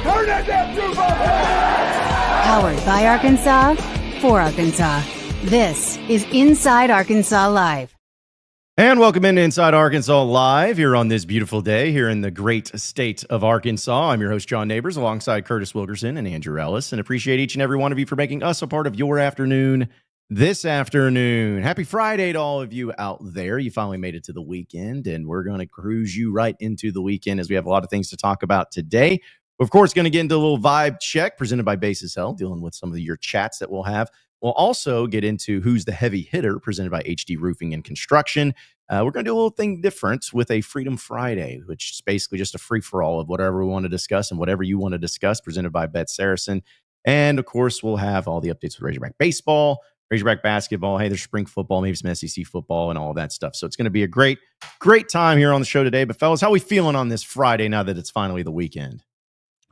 Turn that damn juice on! Powered by Arkansas, for Arkansas. This is Inside Arkansas Live. And welcome into Inside Arkansas Live here on this beautiful day here in the great state of Arkansas. I'm your host, John Neighbors, alongside Curtis Wilkerson and Andrew Ellis, and appreciate each and every one of you for making us a part of your afternoon this afternoon. Happy Friday to all of you out there. You finally made it to the weekend, and we're going to cruise you right into the weekend as we have a lot of things to talk about today. Of course, going to get into a little vibe check presented by Bases Health, dealing with some of your chats that we'll have. We'll also get into Who's the Heavy Hitter, presented by HD Roofing and Construction. We're going to do a little thing different with a Freedom Friday, which is basically just a free-for-all of whatever we want to discuss and whatever you want to discuss, presented by BetSaracen. And, of course, we'll have all the updates with Razorback baseball, Razorback basketball. Hey, there's spring football, maybe some SEC football and all of that stuff. So it's going to be a great, great time here on the show today. But, fellas, how are we feeling on this Friday now that it's finally the weekend?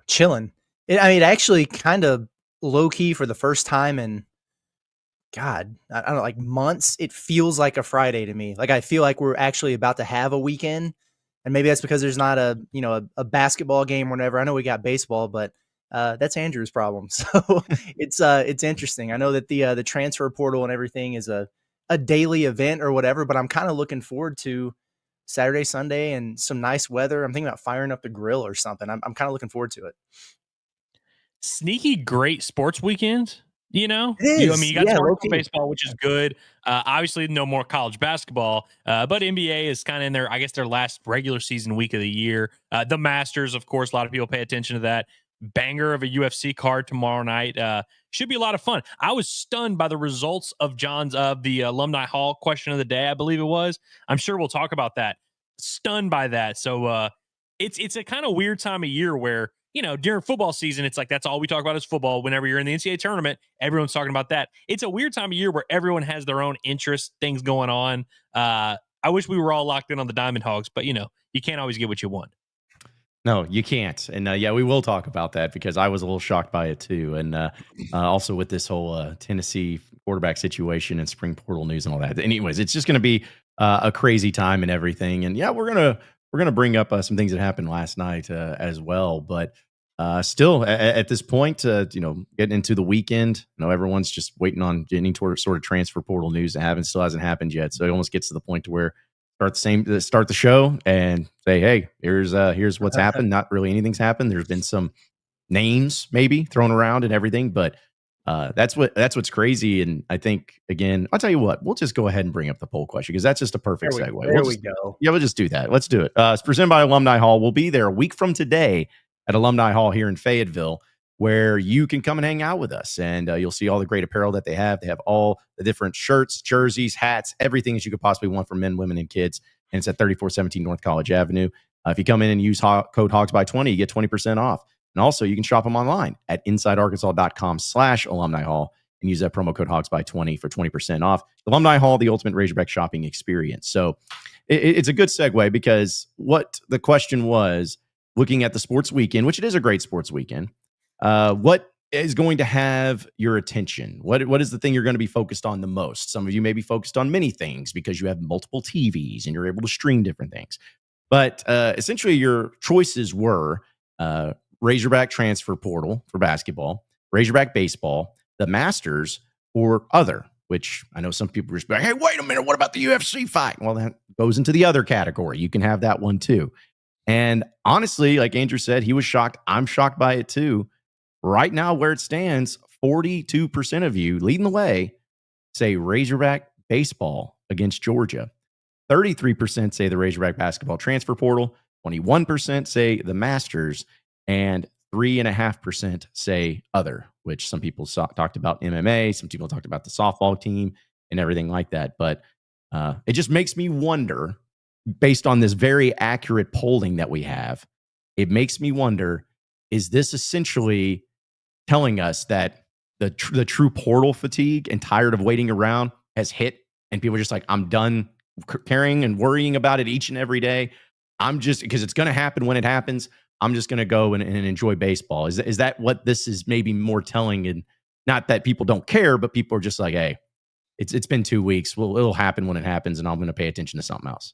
Chilling. It actually kind of low-key for the first time in God, I don't know, like months. It feels like a Friday to me. Like I feel like we're actually about to have a weekend, and maybe that's because there's not a basketball game or whatever. I know we got baseball, but that's Andrew's problem. So it's interesting. I know that the transfer portal and everything is a daily event or whatever, but I'm kind of looking forward to Saturday, Sunday, and some nice weather. I'm thinking about firing up the grill or something. I'm kind of looking forward to it. Sneaky great sports weekend. You know, you got to baseball, which is good. Obviously, no more college basketball, but NBA is kind of in their last regular season week of the year. The Masters, of course, a lot of people pay attention to that. Banger of a UFC card tomorrow night. Should be a lot of fun. I was stunned by the results of the Alumni Hall question of the day, I believe it was. I'm sure we'll talk about that. Stunned by that. So it's a kind of weird time of year where, during football season, it's like that's all we talk about is football. Whenever you're in the NCAA tournament, everyone's talking about that. It's a weird time of year where everyone has their own interest, things going on. I wish we were all locked in on the Diamond Hogs, but, you can't always get what you want. No, you can't. And we will talk about that because I was a little shocked by it too. And also with this whole Tennessee quarterback situation and spring portal news and all that. Anyways, it's just going to be a crazy time and everything. And we're going to bring up some things that happened last night as well. But still, at this point, getting into the weekend, everyone's just waiting on getting toward sort of transfer portal news that still hasn't happened yet. So it almost gets to the point to where start the show and say, hey, here's what's happened. Not really anything's happened. There's been some names maybe thrown around and everything, but that's what's crazy. And I think, again, I'll tell you what, we'll just go ahead and bring up the poll question because that's just a perfect segue. There we go. Yeah, we'll just do that. Let's do it. It's presented by Alumni Hall. We'll be there a week from today at Alumni Hall here in Fayetteville, where you can come and hang out with us. And you'll see all the great apparel that they have. They have all the different shirts, jerseys, hats, everything that you could possibly want for men, women, and kids. And it's at 3417 North College Avenue. If you come in and use code HOGSBY20, you get 20% off. And also, you can shop them online at insidearkansas.com/alumni hall and use that promo code HOGSBY20 for 20% off. Alumni Hall, the ultimate Razorback shopping experience. So it's a good segue because what the question was, looking at the sports weekend, which it is a great sports weekend, what is going to have your attention? What is the thing you're going to be focused on the most? Some of you may be focused on many things because you have multiple TVs and you're able to stream different things. But essentially, your choices were Razorback transfer portal for basketball, Razorback baseball, the Masters, or other, which I know some people are just like, hey, wait a minute, what about the UFC fight? Well, that goes into the other category. You can have that one too. And honestly, like Andrew said, he was shocked. I'm shocked by it too. Right now, where it stands, 42% of you leading the way say Razorback baseball against Georgia. 33% say the Razorback basketball transfer portal. 21% say the Masters. And 3.5% say other, which some people talked about MMA. Some people talked about the softball team and everything like that. But it just makes me wonder, based on this very accurate polling that we have, it makes me wonder, is this essentially telling us that the true portal fatigue and tired of waiting around has hit and people are just like, I'm done caring and worrying about it each and every day. I'm just, because it's going to happen when it happens, I'm just going to go and enjoy baseball. Is that what this is maybe more telling? And not that people don't care, but people are just like, hey, it's been 2 weeks. Well, it'll happen when it happens, and I'm going to pay attention to something else.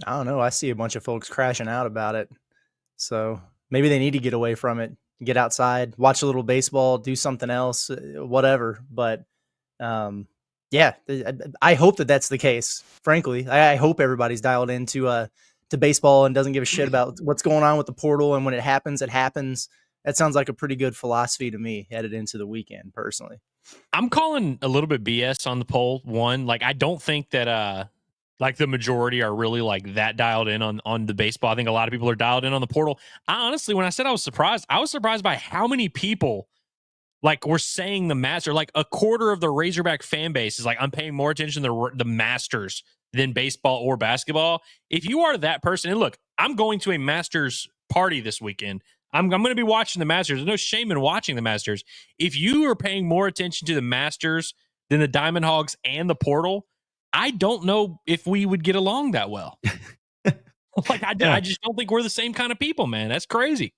I don't know. I see a bunch of folks crashing out about it. So maybe they need to get away from it, get outside, watch a little baseball, do something else, whatever. But yeah, I hope that that's the case. Frankly, I hope everybody's dialed into to baseball and doesn't give a shit about what's going on with the portal. And when it happens, it happens. That sounds like a pretty good philosophy to me headed into the weekend, personally. I'm calling a little bit BS on the poll. One, like, I don't think that like the majority are really like that dialed in on the baseball. I think a lot of people are dialed in on the portal. I honestly, when I said I was surprised by how many people like were saying the Masters. Like a quarter of the Razorback fan base is like, I'm paying more attention to the Masters than baseball or basketball. If you are that person, and look, I'm going to a Masters party this weekend. I'm going to be watching the Masters. There's no shame in watching the Masters. If you are paying more attention to the Masters than the Diamond Hogs and the portal, I don't know if we would get along that well. I just don't think we're the same kind of people, man. That's crazy.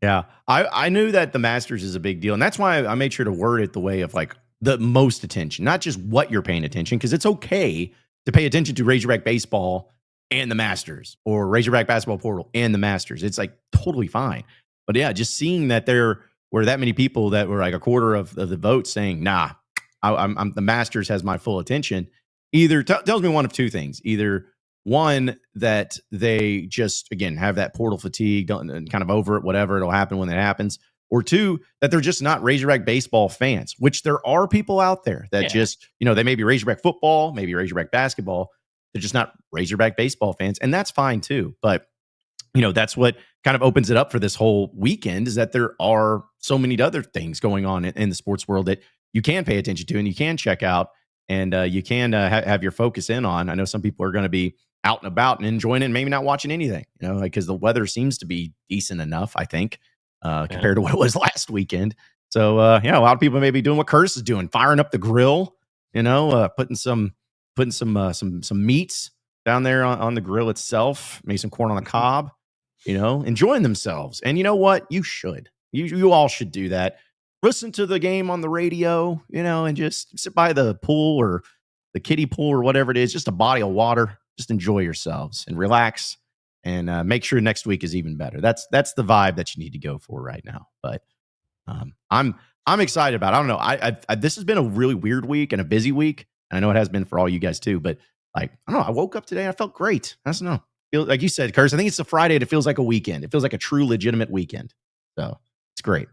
Yeah. I knew that the Masters is a big deal. And that's why I made sure to word it the way of like the most attention, not just what you're paying attention, because it's okay to pay attention to Razorback baseball and the Masters, or Razorback basketball portal and the Masters. It's like totally fine. But yeah, just seeing that there were that many people that were like a quarter of the vote saying, nah, I'm the Masters has my full attention, either tells me one of two things. Either one, that they just, again, have that portal fatigue and kind of over it, whatever, it'll happen when it happens. Or two, that they're just not Razorback baseball fans, which there are people out there that just, they may be Razorback football, maybe Razorback basketball. They're just not Razorback baseball fans. And that's fine too. But, that's what kind of opens it up for this whole weekend, is that there are so many other things going on in the sports world that you can pay attention to and you can check out, and you can have your focus in on. I know some people are going to be out and about and enjoying it and maybe not watching anything, because the weather seems to be decent enough, I think, compared to what it was last weekend. So, a lot of people may be doing what Curtis is doing, firing up the grill, putting some meats down there on the grill itself, maybe some corn on the cob, enjoying themselves. And you know what? You should. You all should do that. Listen to the game on the radio, and just sit by the pool or the kiddie pool or whatever it is, just a body of water. Just enjoy yourselves and relax, and make sure next week is even better. That's the vibe that you need to go for right now. But I'm excited about it. I don't know. I this has been a really weird week and a busy week, and I know it has been for all you guys too. But like, I don't know. I woke up today and I felt great. I don't know. Like you said, Curtis, I think it's a Friday. It feels like a weekend. It feels like a true, legitimate weekend. So it's great.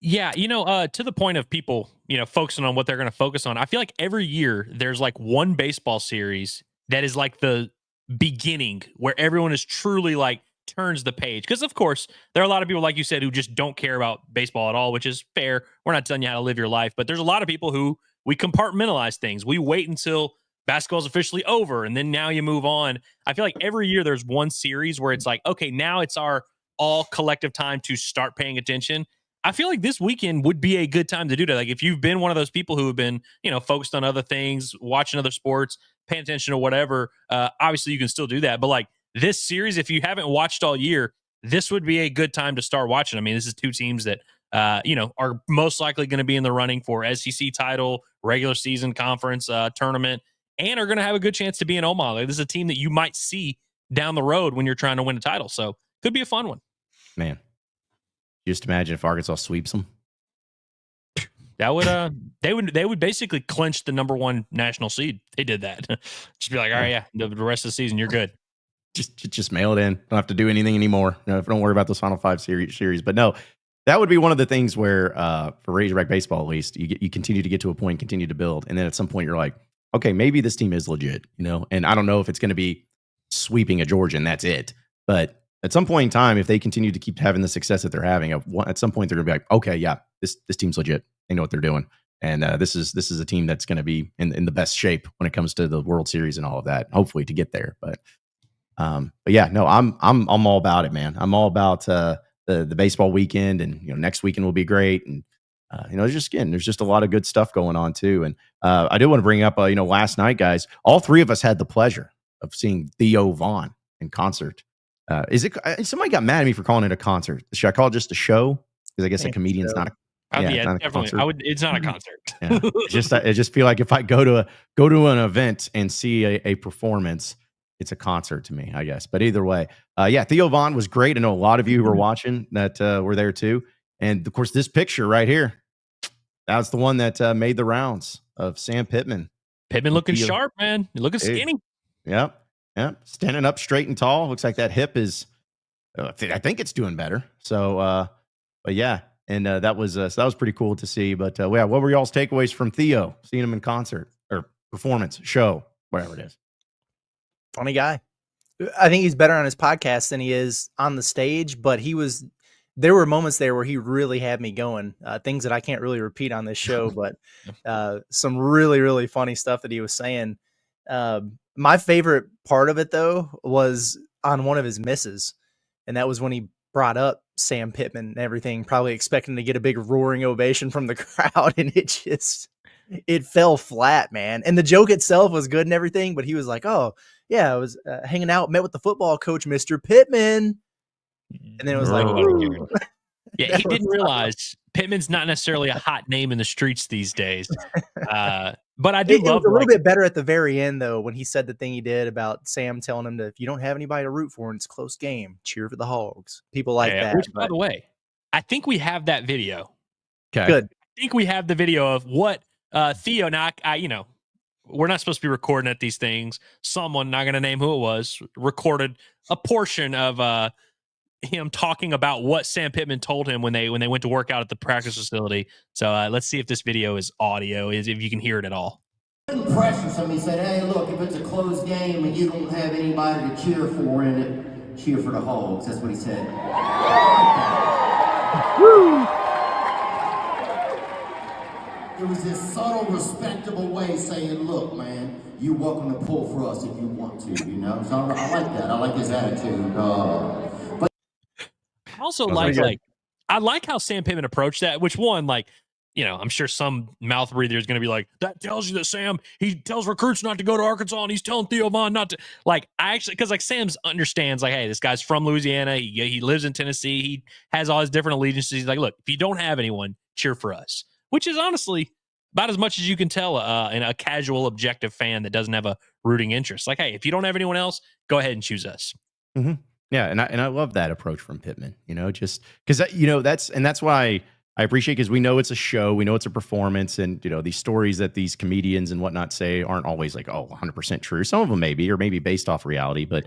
Yeah, to the point of people, focusing on what they're going to focus on. I feel like every year there's like one baseball series that is like the beginning where everyone is truly like turns the page. Because of course, there are a lot of people, like you said, who just don't care about baseball at all, which is fair. We're not telling you how to live your life, but there's a lot of people who we compartmentalize things. We wait until basketball's officially over, and then now you move on. I feel like every year there's one series where it's like, okay, now it's our all collective time to start paying attention. I feel like this weekend would be a good time to do that. Like if you've been one of those people who have been, focused on other things, watching other sports, paying attention to whatever, obviously you can still do that. But like this series, if you haven't watched all year, this would be a good time to start watching. I mean, this is two teams that, are most likely going to be in the running for SEC title, regular season conference tournament, and are going to have a good chance to be in Omaha. Like, this is a team that you might see down the road when you're trying to win a title. So could be a fun one. Man. Just imagine if Arkansas sweeps them. That would they would basically clinch the number one national seed. They did that. Just be like, all right, yeah, the rest of the season you're good. Just mail it in. Don't have to do anything anymore. Don't worry about those Final Five series. But no, that would be one of the things where for Razorback baseball, at least, you continue to get to a point, continue to build, and then at some point you're like, okay, maybe this team is legit, And I don't know if it's going to be sweeping a Georgia and that's it, but at some point in time, if they continue to keep having the success that they're having, at some point they're going to be like, okay, yeah, this team's legit. They know what they're doing, and this is a team that's going to be in the best shape when it comes to the World Series and all of that. Hopefully to get there, but yeah, no, I'm all about it, man. I'm all about the baseball weekend, and next weekend will be great, and there's just a lot of good stuff going on too. And I do want to bring up, last night, guys, all three of us had the pleasure of seeing Theo Vaughn in concert. Somebody got mad at me for calling it a concert. Should I call it just a show? Because I guess a comedian's not a yeah, definitely. It's not a concert. I just feel like if I go to an event and see a performance, it's a concert to me, I guess. But either way, yeah, Theo Von was great. I know a lot of you who were watching that were there too. And of course, this picture right here, that's the one that made the rounds of Sam Pitman. Pitman looking sharp, man. Looking skinny. Yep. Standing up straight and tall. Looks like that hip is, I think it's doing better. So, but yeah. And that was pretty cool to see. But yeah, what were y'all's takeaways from Theo, seeing him in concert or performance, show, whatever it is? Funny guy. I think he's better on his podcast than he is on the stage, but there were moments there where he really had me going, things that I can't really repeat on this show, but some really, really funny stuff that he was saying. My favorite part of it, though, was on one of his misses, and that was when he brought up Sam Pitman and everything, probably expecting to get a big roaring ovation from the crowd, and it fell flat, man. And the joke itself was good and everything, but he was like, oh, yeah, I was hanging out, met with the football coach, Mr. Pitman. And then it was like, ooh. Yeah, he didn't realize Pittman's not necessarily a hot name in the streets these days. But I do love it was a little bit better at the very end, though, when he said the thing he did about Sam telling him that if you don't have anybody to root for and it's a close game, cheer for the Hogs. People like that. Which, by the way, I think we have that video. Okay. Good. I think we have the video of what Theo, now, we're not supposed to be recording at these things. Someone, not going to name who it was, recorded a portion of him talking about what Sam Pitman told him when they went to work out at the practice facility. So let's see if this video is audio, if you can hear it at all. Pressure somebody said, hey, look, if it's a close game and you don't have anybody to cheer for in it, cheer for the Hogs. That's what he said. Woo! It was this subtle, respectable way saying, look, man, you're welcome to pull for us if you want to, So I like that. I like his attitude. I also I like how Sam Pitman approached that, which one, I'm sure some mouth breather is going to be like, that tells you that Sam, he tells recruits not to go to Arkansas and he's telling Theo Von not to, because Sam's understands, hey, this guy's from Louisiana. He lives in Tennessee. He has all his different allegiances. He's like, look, if you don't have anyone, cheer for us, which is honestly about as much as you can tell in a casual, objective fan that doesn't have a rooting interest. Like, hey, if you don't have anyone else, go ahead and choose us. Mm-hmm. Yeah, and I love that approach from Pitman. Just because that's why I appreciate, because we know it's a show, we know it's a performance, and these stories that these comedians and whatnot say aren't always 100% true. Some of them maybe, or maybe based off reality, but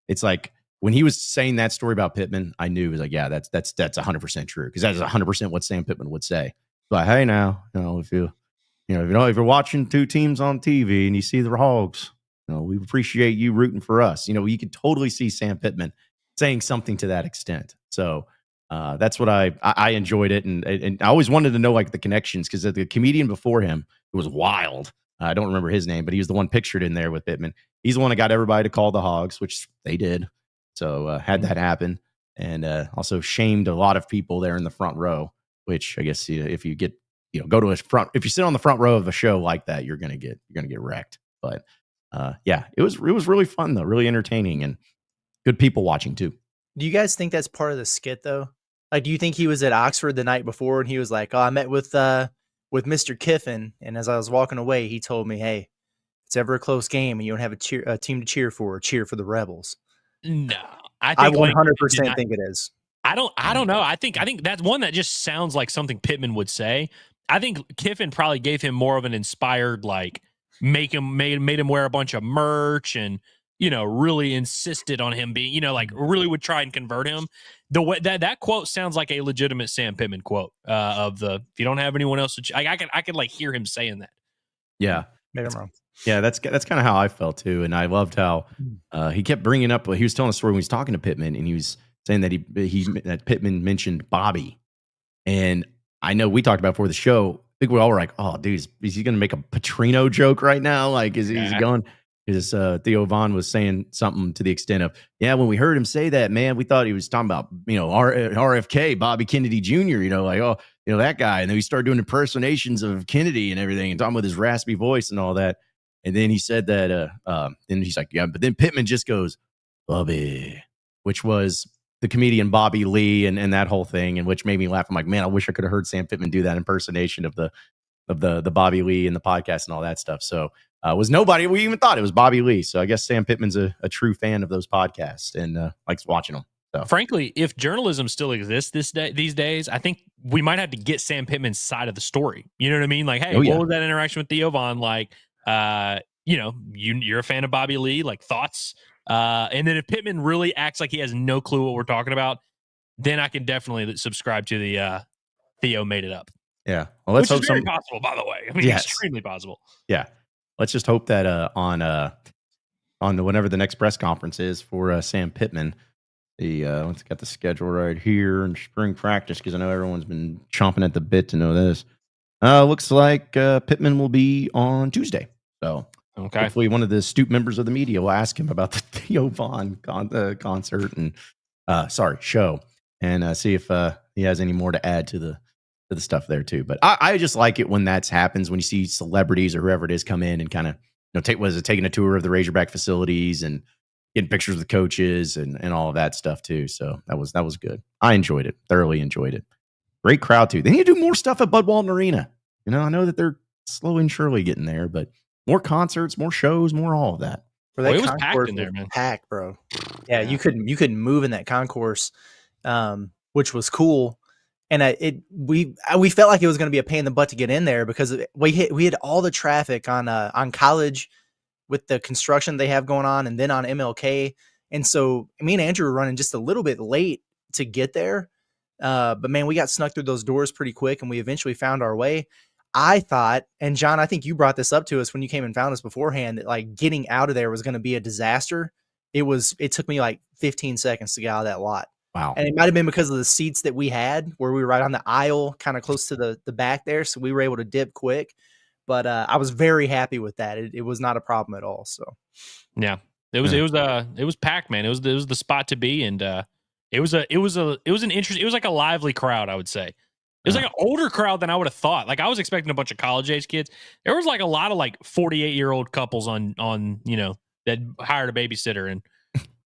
it's like when he was saying that story about Pitman, I knew it was like, yeah, that's 100% true, because that is 100% what Sam Pitman would say. But hey, now if you're watching two teams on TV and you see the Hogs, we appreciate you rooting for us. You could totally see Sam Pitman saying something to that extent. So that's what I enjoyed it. And I always wanted to know the connections, because the comedian before him, it was wild. I don't remember his name, but he was the one pictured in there with Pitman. He's the one that got everybody to call the Hogs, which they did. So had that happen, and also shamed a lot of people there in the front row, which I guess if you get, go to a front, if you sit on the front row of a show like that, you're going to get wrecked. But yeah, it was really fun though, really entertaining, and good people watching too. Do you guys think that's part of the skit though? Do you think he was at Oxford the night before and he was like, oh, I met with Mr. Kiffin, and as I was walking away, he told me, hey, if it's ever a close game and you don't have a team to cheer for the Rebels? No, I 100% think it is. I don't know. I think that's one that just sounds like something Pitman would say. I think Kiffin probably gave him more of an inspired, made him wear a bunch of merch, and really insisted on him being, really would try and convert him. The way that quote sounds like a legitimate Sam Pitman quote of the, if you don't have anyone else to I could hear him saying that. Yeah, maybe I'm wrong. Yeah, that's kind of how I felt too, and I loved how he kept bringing up. He was telling a story when he was talking to Pitman, and he was saying that that Pitman mentioned Bobby, and I know we talked about before the show. I think we all were like, "Oh, dude, is he going to make a Petrino joke right now? Is he going?" Because Theo Von was saying something to the extent of, "Yeah, when we heard him say that, man, we thought he was talking about RFK, Bobby Kennedy Jr. That guy." And then he started doing impersonations of Kennedy and everything, and talking with his raspy voice and all that. And then he said that, then he's like, "Yeah," but then Pitman just goes, "Bobby," which was the comedian Bobby Lee and that whole thing, and which made me laugh. I'm like, man, I wish I could have heard Sam Pitman do that impersonation of the Bobby Lee and the podcast and all that stuff. So was nobody we even thought it was Bobby Lee. So I guess Sam Pittman's a true fan of those podcasts and likes watching them. So. Frankly, if journalism still exists these days, I think we might have to get Sam Pittman's side of the story. You know what I mean? Like, hey, what was that interaction with Theo Von like? You're a fan of Bobby Lee, like thoughts. And then if Pittman really acts like he has no clue what we're talking about, then I can definitely subscribe to the Theo made it up. Yeah. Well, let's Which hope is very possible, by the way. I mean, extremely possible. Yeah. Let's just hope that on whenever the next press conference is for Sam Pittman, let's get the schedule right here in spring practice because I know everyone's been chomping at the bit to know this. Looks like Pittman will be on Tuesday. So hopefully one of the astute members of the media will ask him about the Theo Von concert and show and see if he has any more to add to the stuff there too. But I just like it when that happens, when you see celebrities or whoever it is come in and kind of taking a tour of the Razorback facilities and getting pictures with the coaches and all of that stuff too. So that was good. I enjoyed it, thoroughly enjoyed it. Great crowd too. They need to do more stuff at Bud Walton Arena. You know, I know that they're slowly and surely getting there, but more concerts, more shows, more all of that. It was packed in there, man. Packed, bro. Yeah, you couldn't move in that concourse, which was cool. And we felt like it was going to be a pain in the butt to get in there because we had all the traffic on College with the construction they have going on, and then on MLK. And so me and Andrew were running just a little bit late to get there. But man, we got snuck through those doors pretty quick, and we eventually found our way. I thought, and John, I think you brought this up to us when you came and found us beforehand, that like getting out of there was going to be a disaster. It took me like 15 seconds to get out of that lot. Wow. And it might've been because of the seats that we had where we were right on the aisle, kind of close to the back there. So we were able to dip quick, but I was very happy with that. It was not a problem at all. So yeah, it was packed, man. It was the spot to be. And it was like a lively crowd, I would say. It was like an older crowd than I would have thought. Like I was expecting a bunch of college age kids. There was like a lot of like 48-year-old couples on that hired a babysitter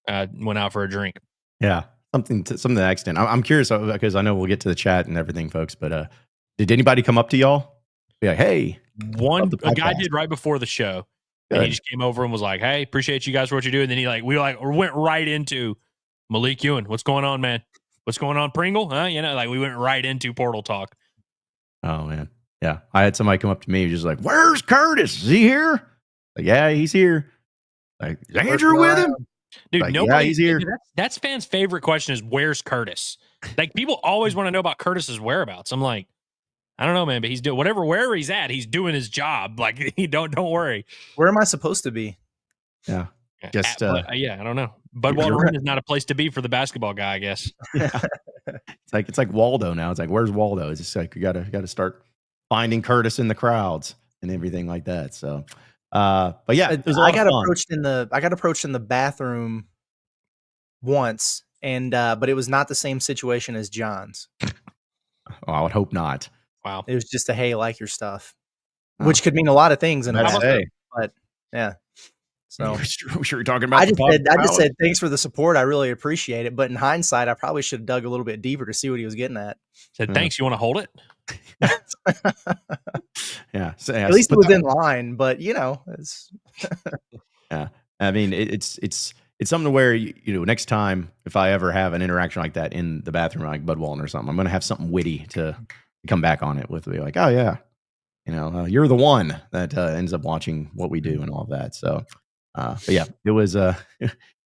and went out for a drink. Yeah. Something to that extent. I'm curious because I know we'll get to the chat and everything, folks. But did anybody come up to y'all? Be like, hey, a guy did right before the show, and he just came over and was like, "Hey, appreciate you guys for what you do." And then we went right into Malik Diahn. What's going on, man? What's going on, Pringle? Huh? We went right into Portal talk. Oh man, yeah. I had somebody come up to me just like, "Where's Curtis? Is he here?" Like, yeah, he's here. Like, is Andrew with him? Dude, like, nobody. Yeah, he's here. That's fans' favorite question is where's Curtis? Like people always want to know about Curtis's whereabouts. I'm like, I don't know, man, but he's doing wherever he's at, he's doing his job. Like, don't worry. Where am I supposed to be? Yeah, just I don't know. Bud Walton Arena is not a place to be for the basketball guy, I guess. Yeah. It's like Waldo now. It's like, where's Waldo? It's just like you gotta start finding Curtis in the crowds and everything like that. So. But yeah, I got approached in the bathroom once, and but it was not the same situation as John's. Oh, I would hope not. Wow, it was just a hey, like your stuff, which could mean a lot of things. But yeah, so I'm sure you're talking about. I just said thanks for the support. I really appreciate it. But in hindsight, I probably should have dug a little bit deeper to see what he was getting at. Said thanks. You want to hold it? Yeah. So, at least it was in line, but it's yeah. I mean, it's something where next time if I ever have an interaction like that in the bathroom, like Bud Walton or something, I'm gonna have something witty to come back on it with. Be like, oh yeah, you're the one that ends up watching what we do and all of that. So, but yeah, it was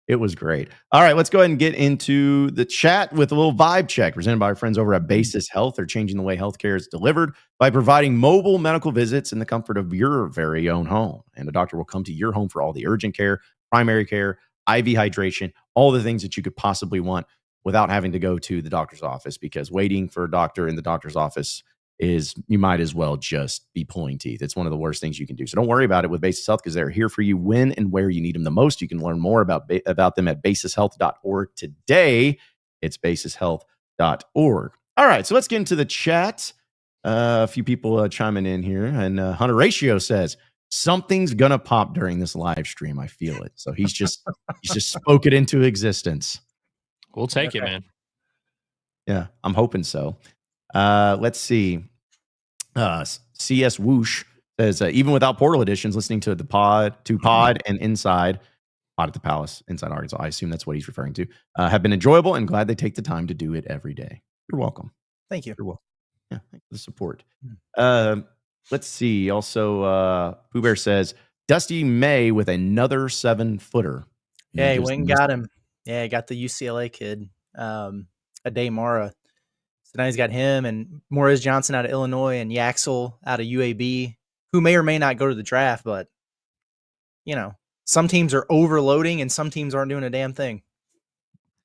It was great. All right, let's go ahead and get into the chat with a little vibe check presented by our friends over at Basis Health. They're changing the way healthcare is delivered by providing mobile medical visits in the comfort of your very own home. And a doctor will come to your home for all the urgent care, primary care, IV hydration, all the things that you could possibly want without having to go to the doctor's office, because waiting for a doctor in the doctor's office is, you might as well just be pulling teeth. It's one of the worst things you can do. So don't worry about it with Basis Health, because they're here for you when and where you need them the most. You can learn more about them at basishealth.org today. It's basishealth.org. All right, so let's get into the chat. A few people chiming in here, and Hunter Ratio says something's gonna pop during this live stream. I feel it. So he's just spoke it into existence. We'll take it, man. Yeah, I'm hoping so. Let's see. CS Whoosh Says even without portal editions, listening to pod and inside pod at the Palace inside Arkansas. I assume that's what he's referring to. Have been enjoyable and glad they take the time to do it every day. You're welcome. Thank you. You're welcome. Yeah, thanks for the support. Let's see. Also, Pooh Bear says Dusty May with another 7-footer. Yeah, he went and got him. Yeah, he got the UCLA kid, Ade Mara. So now he's got him and Morez Johnson out of Illinois and Yaxel out of UAB, who may or may not go to the draft, but some teams are overloading and some teams aren't doing a damn thing.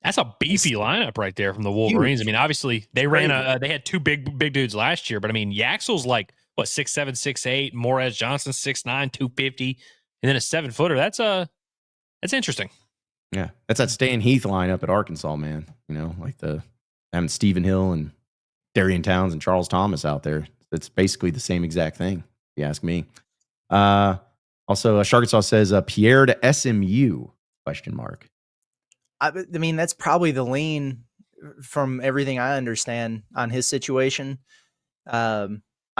That's a beefy lineup right there from the Wolverines. Huge. I mean, obviously they they had two big dudes last year, but I mean, Yaxel's like what 6'7", 6'8", Morez Johnson 6'9", 250, and then a 7-footer. That's interesting. Yeah, that's that Stan Heath lineup at Arkansas, man. Like having Stephen Hill and Darian Towns and Charles Thomas out there. It's basically the same exact thing, if you ask me. Also, Sharkasaw says Pierre to SMU ? I mean, that's probably the lean from everything I understand on his situation. I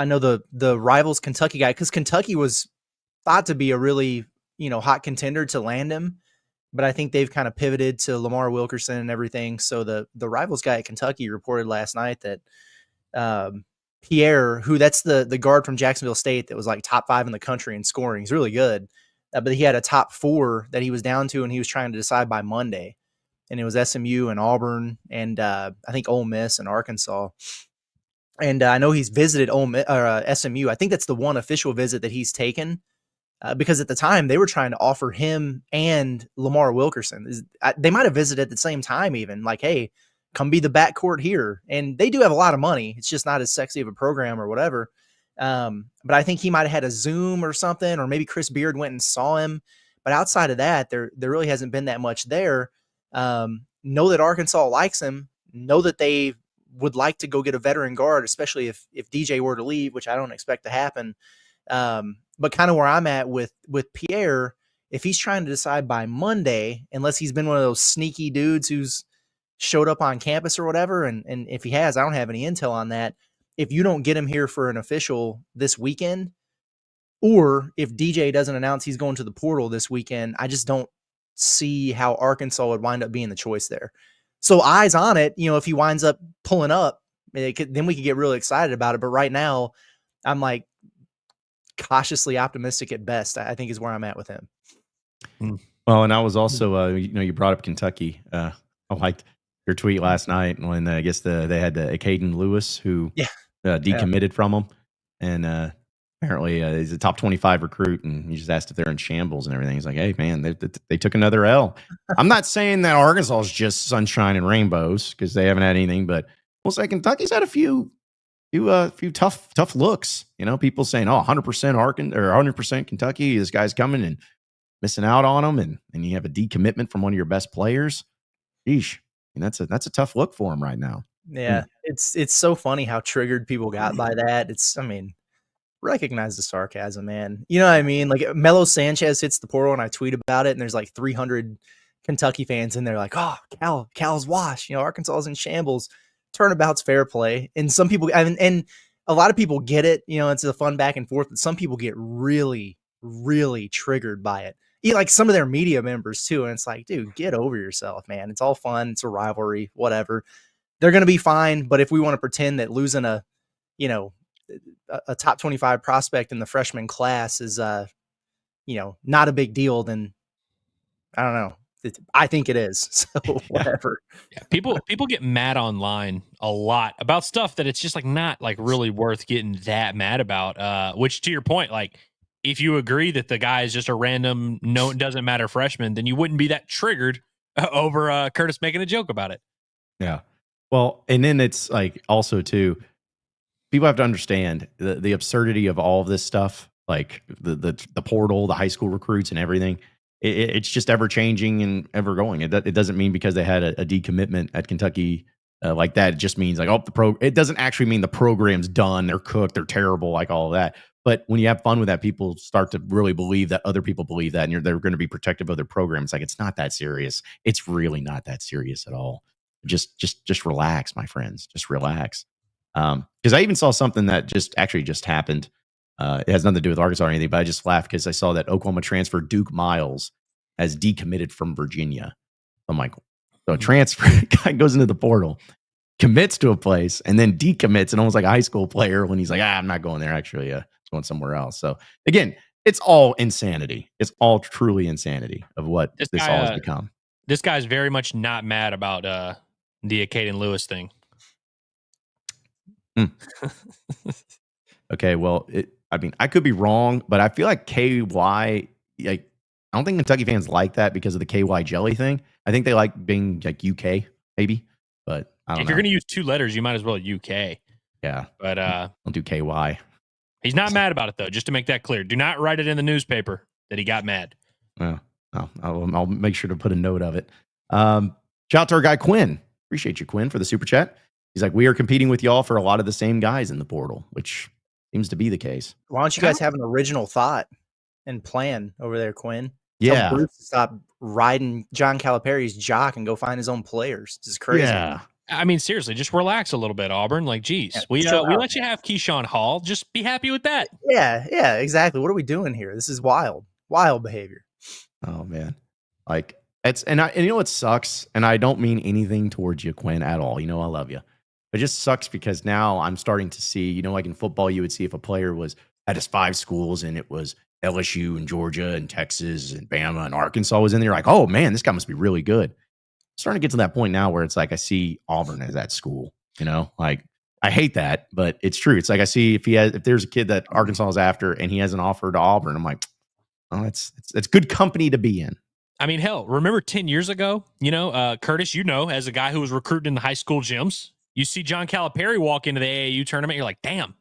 know the rivals Kentucky guy, because Kentucky was thought to be a really hot contender to land him, but I think they've kind of pivoted to Lamar Wilkerson and everything. So the rivals guy at Kentucky reported last night that Pierre, who that's the guard from Jacksonville State that was like top 5 in the country in scoring, he's really good, but he had a top 4 that he was down to, and he was trying to decide by Monday. And it was SMU and Auburn and I think Ole Miss and Arkansas. And I know he's visited SMU. I think that's the one official visit that he's taken because at the time they were trying to offer him and Lamar Wilkerson. They might have visited at the same time even, like, hey, come be the backcourt here. And they do have a lot of money. It's just not as sexy of a program or whatever. But I think he might have had a Zoom or something, or maybe Chris Beard went and saw him. But outside of that, there really hasn't been that much there. Know that Arkansas likes him, know that they would like to go get a veteran guard, especially if DJ were to leave, which I don't expect to happen. But kind of where I'm at with Pierre, if he's trying to decide by Monday, unless he's been one of those sneaky dudes who's showed up on campus or whatever, and if he has, I don't have any intel on that. If you don't get him here for an official this weekend, or if DJ doesn't announce he's going to the portal this weekend, I just don't see how Arkansas would wind up being the choice there. So eyes on it, if he winds up pulling up, then we could get really excited about it. But right now, I'm like cautiously optimistic at best, I think is where I'm at with him. Well, and I was also, you brought up Kentucky. I liked your tweet last night when I guess they had Caden Lewis who decommitted from them. And apparently he's a top 25 recruit, and he just asked if they're in shambles and everything. He's like, hey, man, they took another L. I'm not saying that Arkansas is just sunshine and rainbows because they haven't had anything, but we'll say Kentucky's had a few tough looks. People saying, 100% Arkansas or 100% Kentucky, this guy's coming and missing out on him, and you have a decommitment from one of your best players. Sheesh. And that's a tough look for him right now. Yeah, it's so funny how triggered people got by that. Recognize the sarcasm, man. You know what I mean? Like Melo Sanchez hits the portal and I tweet about it, and there's like 300 Kentucky fans in there like, oh, Cal's washed. Arkansas is in shambles. Turnabout's fair play. And some people, and a lot of people get it. It's a fun back and forth, but some people get really, really triggered by it. Like some of their media members too. And it's like, dude, get over yourself, man. It's all fun. It's a rivalry, whatever. They're going to be fine. But if we want to pretend that losing a top 25 prospect in the freshman class is, not a big deal, then I don't know. I think it is. So whatever. Yeah. People get mad online a lot about stuff that it's just like not like really worth getting that mad about. Which to your point, like if you agree that the guy is just a random, no, it doesn't matter freshman, then you wouldn't be that triggered over Curtis making a joke about it. Yeah. Well, and then it's like also too, people have to understand the absurdity of all of this stuff, like the portal, the high school recruits and everything. It's just ever changing and ever going. It doesn't mean because they had a decommitment at Kentucky like that. It just means like, it doesn't actually mean the program's done. They're cooked. They're terrible, like all of that. But when you have fun with that, people start to really believe that other people believe that, and they're going to be protective of their programs. Like, it's not that serious. It's really not that serious at all. Just relax, my friends. Just relax. Because I even saw something that just happened It has nothing to do with Arkansas or anything, but I just laughed because I saw that Oklahoma transfer Duke Miles has decommitted from Virginia. I'm like, so a transfer guy goes into the portal, commits to a place, and then decommits, and almost like a high school player when he's like, I'm not going there. Actually, going somewhere else. So again, it's all insanity. It's all truly insanity of what this all has become. This guy's very much not mad about the Caden Lewis thing. Okay, well, I could be wrong, but I feel like KY, like, I don't think Kentucky fans like that because of the KY jelly thing. I think they like being like UK, maybe, but I don't know. If you're going to use 2 letters, you might as well UK. Yeah. But don't do KY. He's not mad about it, though, just to make that clear. Do not write it in the newspaper that he got mad. I'll make sure to put a note of it. Shout out to our guy, Quinn. Appreciate you, Quinn, for the super chat. He's like, we are competing with y'all for a lot of the same guys in the portal, which seems to be the case. Why don't you guys have an original thought and plan over there, Quinn? Yeah. Tell Bruce to stop riding John Calipari's jock and go find his own players. This is crazy. Yeah. I mean, seriously, just relax a little bit, Auburn. Like, geez, we let you have Keyshawn Hall. Just be happy with that. Yeah, exactly. What are we doing here? This is wild behavior. Oh man, like and you know what sucks, and I don't mean anything towards you, Quinn, at all. You know I love you. It just sucks because now I'm starting to see, like in football, you would see if a player was at his 5 schools and it was LSU and Georgia and Texas and Bama and Arkansas was in there. Like, oh man, this guy must be really good. Starting to get to that point now where it's like I see Auburn as that school, like I hate that, but it's true. It's like I see if there's a kid that Arkansas is after and he has an offer to Auburn, I'm like, oh, it's good company to be in. I mean, hell, remember 10 years ago, Curtis, as a guy who was recruited in the high school gyms, you see John Calipari walk into the AAU tournament, you're like, damn,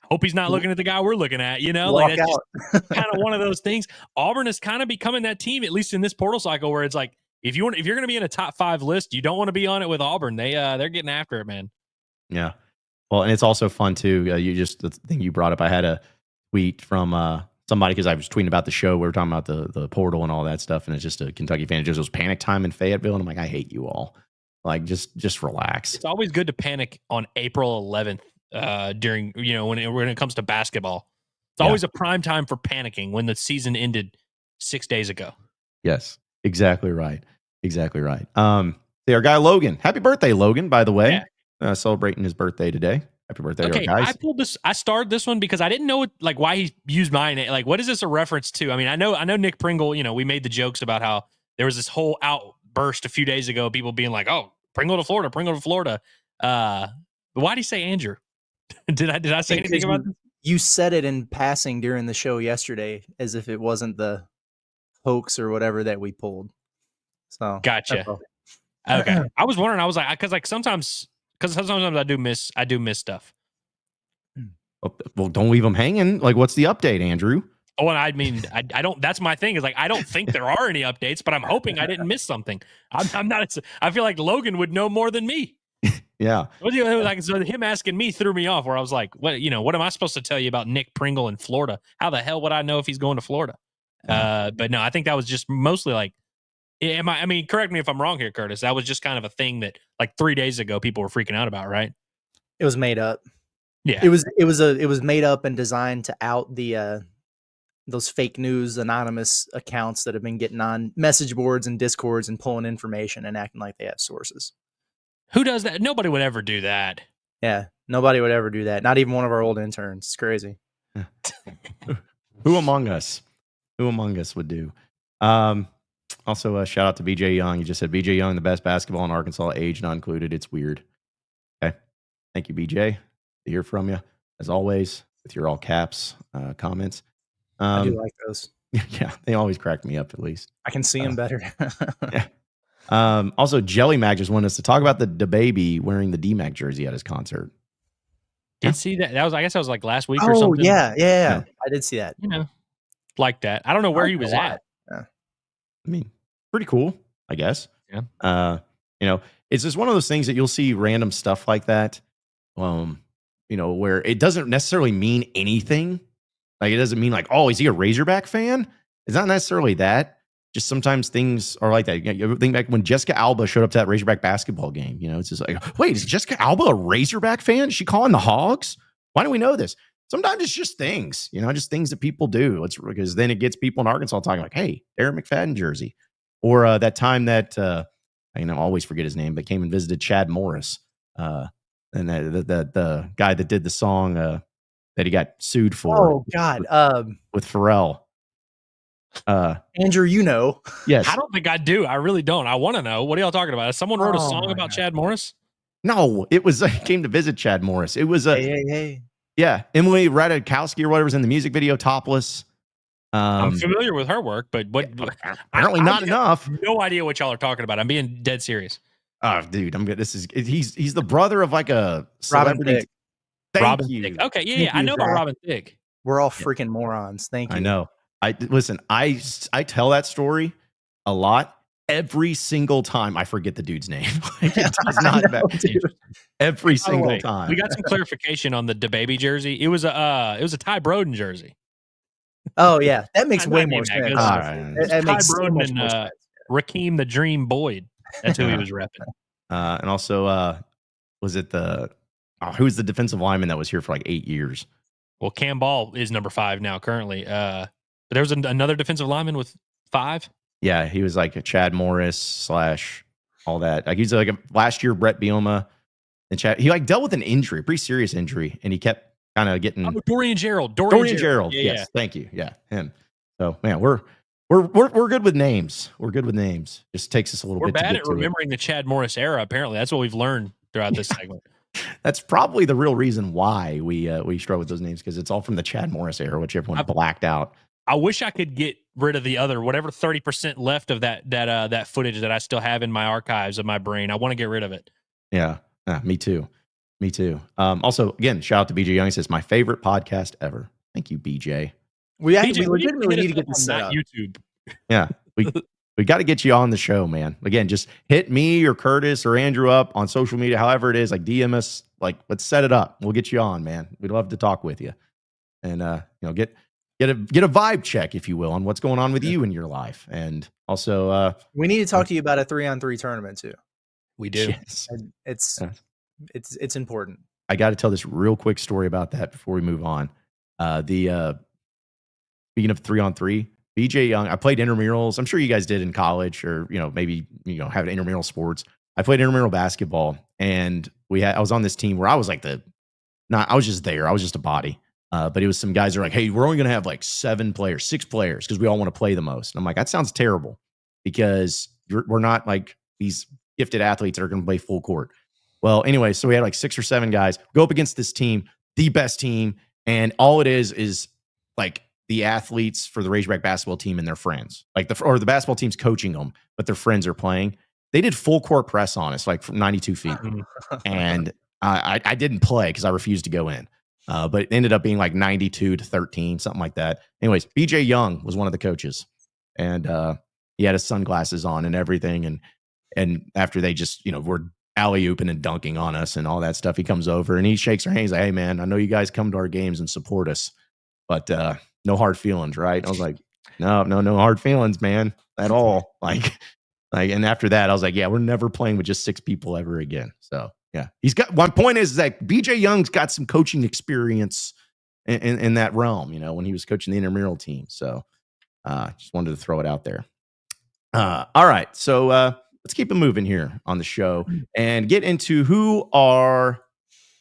hope he's not looking at the guy we're looking at, like that's just kind of one of those things. Auburn is kind of becoming that team, at least in this portal cycle, where it's like, if you're going to be in a top 5 list, you don't want to be on it with Auburn. They're getting after it, man. Yeah. Well, and it's also fun too. The thing you brought up, I had a tweet from somebody because I was tweeting about the show. We were talking about the portal and all that stuff, and it's just a Kentucky fan. It just was panic time in Fayetteville, and I'm like, I hate you all. Like, just relax. It's always good to panic on April 11th during when it comes to basketball. It's always a prime time for panicking when the season ended 6 days ago. Yes, exactly right. Exactly right. Our guy Logan. Happy birthday, Logan, by the way. Yeah. Celebrating his birthday today. Happy birthday to our guys. I started this one because I didn't know why he used my name. Like, what is this a reference to? I mean, I know Nick Pringle, we made the jokes about how there was this whole outburst a few days ago, people being like, oh, Pringle to Florida. But why do you say Andrew? Did I say anything about this? You said it in passing during the show yesterday as if it wasn't the hoax or whatever that we pulled. So gotcha. Okay. I was wondering. I was like, because sometimes I do miss stuff. Well, don't leave them hanging. Like, what's the update, Andrew? Oh, and I mean, I don't. That's my thing. Is like I don't think there are any updates, but I'm hoping I didn't miss something. I'm not. I feel like Logan would know more than me. Yeah. So him asking me threw me off. Where I was like, what am I supposed to tell you about Nick Pringle in Florida? How the hell would I know if he's going to Florida? But no, I think that was just mostly like. I mean, correct me if I'm wrong here, Curtis. That was just kind of a thing that like 3 days ago people were freaking out about, right? It was made up. Yeah. It was made up and designed to out the those fake news anonymous accounts that have been getting on message boards and Discords and pulling information and acting like they have sources. Who does that? Nobody would ever do that. Yeah, nobody would ever do that. Not even one of our old interns. It's crazy. Who among us would do? Also, a shout out to BJ Young. You just said BJ Young, the best basketball in Arkansas, age not included. It's weird. Okay. Thank you, BJ. To hear from you, as always, with your all caps comments. I do like those. Yeah, they always crack me up, at least. I can see them better. Yeah. Also, Jelly Mac just wanted us to talk about the DaBaby wearing the D-Mac jersey at his concert. Did see that? I guess that was like last week or something. Yeah. I did see that. Like that. I don't know where he was at. Yeah. I mean, pretty cool, I guess. Yeah. It's just one of those things that you'll see random stuff like that. Where it doesn't necessarily mean anything. Like, it doesn't mean like, oh, is he a Razorback fan? It's not necessarily that. Just sometimes things are like that. You ever think back when Jessica Alba showed up to that Razorback basketball game? It's just like, wait, is Jessica Alba a Razorback fan? Is she calling the Hogs? Why do we know this? sometimes it's just things, just things that people do. It's because then it gets people in Arkansas talking like, hey, Darren McFadden jersey. Or that time that I always forget his name, but came and visited Chad Morris. And the guy that did the song that he got sued for. Oh God. With Pharrell. Andrew, Yes. I don't think I do. I really don't. I want to know. What are y'all talking about? Someone wrote a song about Chad Morris? No, it was he came to visit Chad Morris. It was hey. Yeah, Emily Ratajkowski or whatever was in the music video, topless. I'm familiar with her work, but apparently not enough. No idea what y'all are talking about. I'm being dead serious. Oh, dude, I'm good. He's the brother of like a celebrity. Robin you. Thicke. Okay, yeah, I know about Robin Thicke. We're all freaking morons. Thank you. I know. Listen. I tell that story a lot. Every single time I forget the dude's name. It does not matter. Every single time. We got some clarification on the DaBaby jersey. It was a Ty Broden jersey. Oh yeah, that makes way more sense. That makes Ty Broden and Rakeem the Dream Boyd. That's who he was repping. And also, was it who's the defensive lineman that was here for like 8 years? Well, Cam Ball is number 5 now currently. But there was another defensive lineman with 5. Yeah, he was like a Chad Morris / all that. Like he's like last year Brett Bielema and Chad. He like dealt with an injury, a pretty serious injury, and he kept kind of getting Dorian Gerald. Dorian Gerald. Yes, yeah. Thank you. Yeah, him. So man, we're good with names. We're good with names. Just takes us a little bit. We're bad at remembering the Chad Morris era. Apparently, that's what we've learned throughout this segment. That's probably the real reason why we struggle with those names, because it's all from the Chad Morris era, which everyone blacked out. I wish I could get rid of the other whatever 30% left of that footage that I still have in my archives of my brain. I want to get rid of it. Yeah, me too. Also, again, shout out to BJ Young. He says my favorite podcast ever. Thank you, BJ. We legitimately need to get this set up. YouTube. Yeah, we got to get you on the show, man. Again, just hit me or Curtis or Andrew up on social media, however it is. Like DM us. Like, let's set it up. We'll get you on, man. We'd love to talk with you, and get a vibe check, if you will, on what's going on with you in your life. And also, we need to talk to you about a 3-on-3 tournament too. We do. Yes. It's important. I got to tell this real quick story about that before we move on. Speaking of 3-on-3, BJ Young, I played intramurals. I'm sure you guys did in college, or maybe have intramural sports. I played intramural basketball, and I was on this team where I was like I was just there. I was just a body. But it was some guys that are like, hey, we're only going to have like 6 players, because we all want to play the most. And I'm like, that sounds terrible, because we're not like these gifted athletes that are going to play full court. Well, anyway, so we had like 6 or 7 guys go up against this team, the best team. And all it is like the athletes for the Razorback basketball team and their friends, like the basketball team's coaching them, but their friends are playing. They did full court press on us, like from 92 feet. And I didn't play because I refused to go in. But it ended up being like 92-13, something like that. Anyways, BJ Young was one of the coaches, and he had his sunglasses on and everything. And after they just, were alley-ooping and dunking on us and all that stuff, he comes over and he shakes our hand. He's like, hey man, I know you guys come to our games and support us, but no hard feelings, right? I was like, no hard feelings, man, at all. Like, and after that, I was like, yeah, we're never playing with just 6 people ever again. So yeah, my point is that BJ Young's got some coaching experience in that realm, when he was coaching the intramural team. So just wanted to throw it out there. All right. So let's keep it moving here on the show and get into who our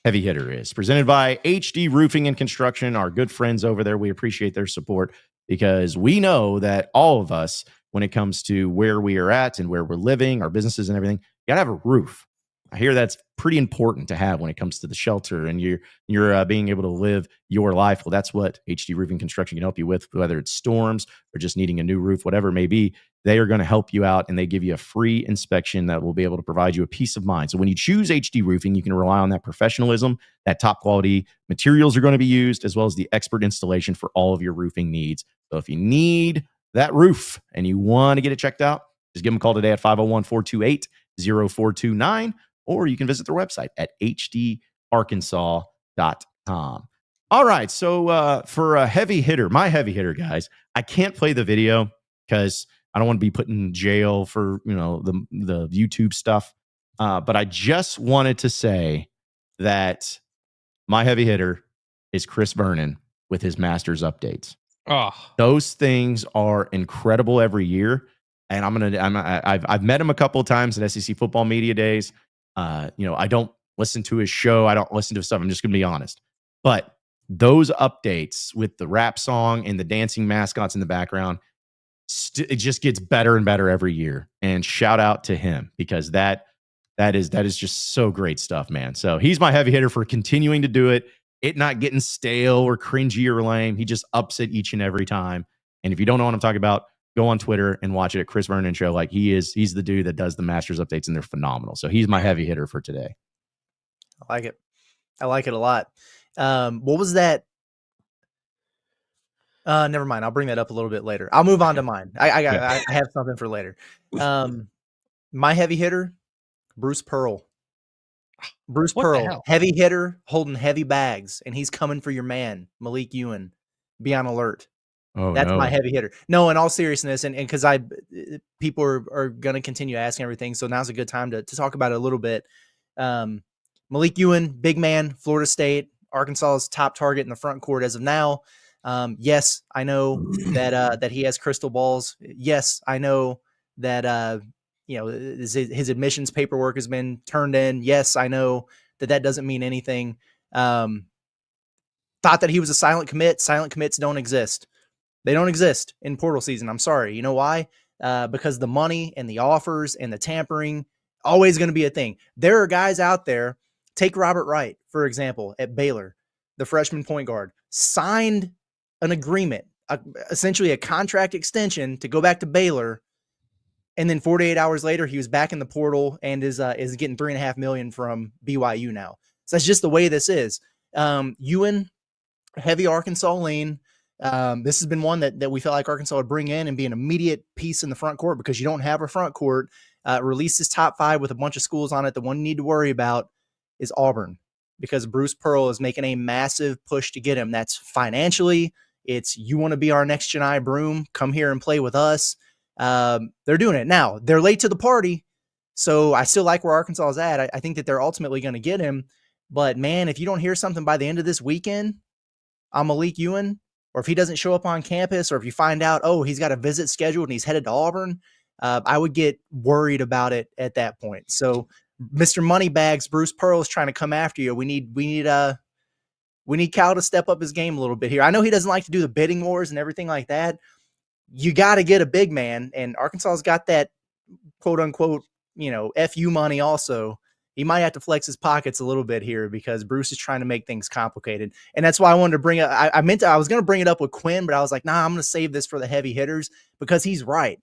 heavy hitter is. Presented by HD Roofing and Construction, our good friends over there. We appreciate their support, because we know that all of us, when it comes to where we are at and where we're living, our businesses and everything, you got to have a roof. I hear that's pretty important to have when it comes to the shelter and you're being able to live your life. Well, that's what HD Roofing Construction can help you with, whether it's storms or just needing a new roof, whatever it may be. They are going to help you out, and they give you a free inspection that will be able to provide you a peace of mind. So when you choose HD Roofing, you can rely on that professionalism, that top quality materials are going to be used, as well as the expert installation for all of your roofing needs. So if you need that roof and you want to get it checked out, just give them a call today at 501-428-0429. Or you can visit their website at hdarkansas.com. All right. So for a heavy hitter, my heavy hitter, guys, I can't play the video because I don't want to be put in jail for, the YouTube stuff. But I just wanted to say that my heavy hitter is Chris Vernon with his Masters updates. Oh, Those things are incredible every year. And I've met him a couple of times at SEC football media days. I don't listen to his show. I don't listen to his stuff. I'm just going to be honest. But those updates with the rap song and the dancing mascots in the background, it just gets better and better every year. And shout out to him, because that is just so great stuff, man. So he's my heavy hitter for continuing to do it. It not getting stale or cringy or lame. He just ups it each and every time. And if you don't know what I'm talking about, go on Twitter and watch it at Chris Vernon Show. Like, he's the dude that does the Masters updates, and they're phenomenal. So he's my heavy hitter for today. I like it. I like it a lot. What was that? Never mind. I'll bring that up a little bit later. I'll move on to mine. I have something for later. My heavy hitter, Bruce Pearl. Bruce Pearl, heavy hitter, holding heavy bags, and he's coming for your man, Malik Diahn. Be on alert. Oh, that's no. my heavy hitter. No, in all seriousness, and because people are going to continue asking everything, so now's a good time to talk about it a little bit. Malik Diahn, big man, Florida State, Arkansas's top target in the front court as of now. Yes, I know that he has crystal balls. Yes, I know that his admissions paperwork has been turned in. Yes, I know that doesn't mean anything. Thought that he was a silent commit. Silent commits don't exist. They don't exist in portal season. I'm sorry. You know why? Because the money and the offers and the tampering, always going to be a thing. There are guys out there. Take Robert Wright, for example, at Baylor, the freshman point guard, signed an agreement, essentially a contract extension to go back to Baylor. And then 48 hours later, he was back in the portal and is getting $3.5 million from BYU now. So that's just the way this is. Ewan, heavy Arkansas lean. This has been one that we felt like Arkansas would bring in and be an immediate piece in the front court, because you don't have a front court. Release his top 5 with a bunch of schools on it. The one you need to worry about is Auburn, because Bruce Pearl is making a massive push to get him. That's financially. It's, you want to be our next Janai Broom, come here and play with us. They're doing it now. They're late to the party, so I still like where Arkansas is at. I think that they're ultimately going to get him. But man, if you don't hear something by the end of this weekend on Malik Diahn, or if he doesn't show up on campus, or if you find out, oh, he's got a visit scheduled and he's headed to Auburn, I would get worried about it at that point. So Mr. Moneybags, Bruce Pearl is trying to come after you. We need Cal to step up his game a little bit here. I know he doesn't like to do the bidding wars and everything like that. You got to get a big man, and Arkansas's got that quote unquote, FU money also. He might have to flex his pockets a little bit here, because Bruce is trying to make things complicated. And that's why I wanted to bring up, I was going to bring it up with Quinn, but I was like, nah, I'm going to save this for the heavy hitters, because he's right.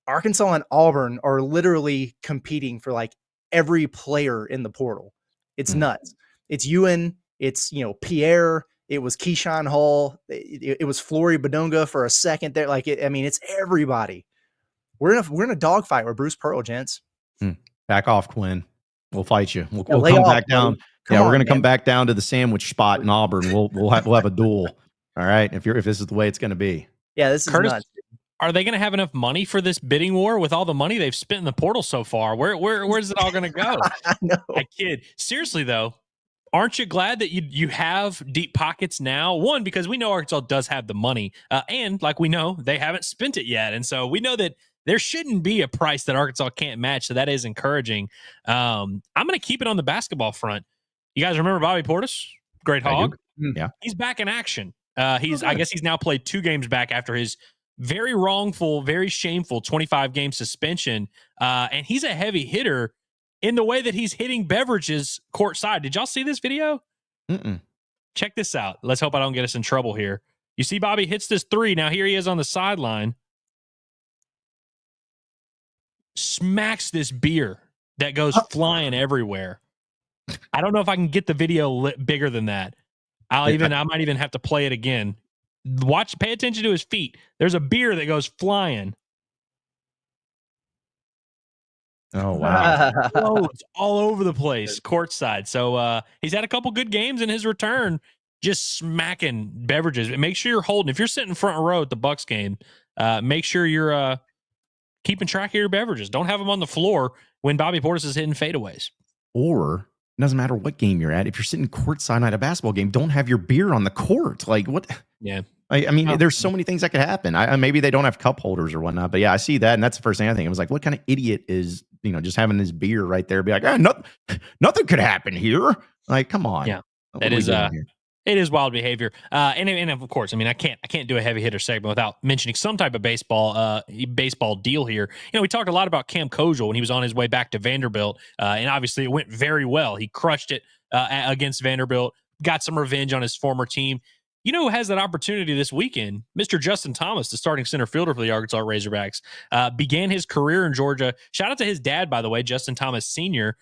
Arkansas and Auburn are literally competing for like every player in the portal. It's nuts. It's Ewan. It's, Pierre. It was Keyshawn Hall. It was Flory Badunga for a second there. It's everybody. We're in a dogfight with Bruce Pearl, gents. Back off, Quinn. We'll fight you. We'll lay come off, back down. Come We're on, going to man. come back down to the sandwich spot in Auburn. We'll have a duel. All right. If this is the way it's going to be. Yeah, this is Curtis, nuts. are they going to have enough money for this bidding war with all the money they've spent in the portal so far? Where's it all going to go? I know. I kid. Seriously though, aren't you glad that you have deep pockets now? One, because we know Arkansas does have the money, and like we know, they haven't spent it yet, and so we know that there shouldn't be a price that Arkansas can't match. So that is encouraging. I'm going to keep it on the basketball front. You guys remember Bobby Portis? Great Hog. Yeah. He's back in action. I guess he's now played 2 games back after his very wrongful, very shameful 25-game suspension. And he's a heavy hitter in the way that he's hitting beverages courtside. Did y'all see this video? Mm-mm. Check this out. Let's hope I don't get us in trouble here. You see Bobby hits this 3. Now here he is on the sideline. Smacks this beer that goes flying everywhere. I don't know if I can get the video bigger than that. I might even have to play it again. Pay attention to his feet. There's a beer that goes flying. Oh, wow. Floats all over the place, courtside. So he's had a couple good games in his return, just smacking beverages. Make sure you're holding. If you're sitting front row at the Bucks game, make sure you're keeping track of your beverages. Don't have them on the floor when Bobby Portis is hitting fadeaways. Or It doesn't matter what game you're at. If you're sitting courtside at a basketball game, don't have your beer on the court. Like what? Yeah. I mean, there's so many things that could happen. Maybe they don't have cup holders or whatnot, but yeah, I see that, and that's the first thing I think. I was like, what kind of idiot is just having his beer right there? Be like, nothing could happen here. Like, come on. Yeah, What that are we is doing here? it is wild behavior. And of course, I mean, I can't do a heavy hitter segment without mentioning some type of baseball deal here. We talked a lot about Cam Kojal when he was on his way back to Vanderbilt, and obviously it went very well. He crushed it against Vanderbilt, got some revenge on his former team. Who has that opportunity this weekend? Mr. Justin Thomas, the starting center fielder for the Arkansas Razorbacks, began his career in Georgia. Shout out to his dad, by the way, Justin Thomas Sr.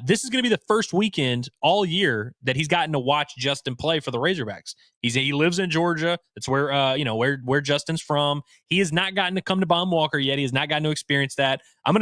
This is going to be the first weekend all year that he's gotten to watch Justin play for the Razorbacks. He lives in Georgia. That's where where Justin's from. He has not gotten to come to Baum Walker yet. He has not gotten to experience that. I'm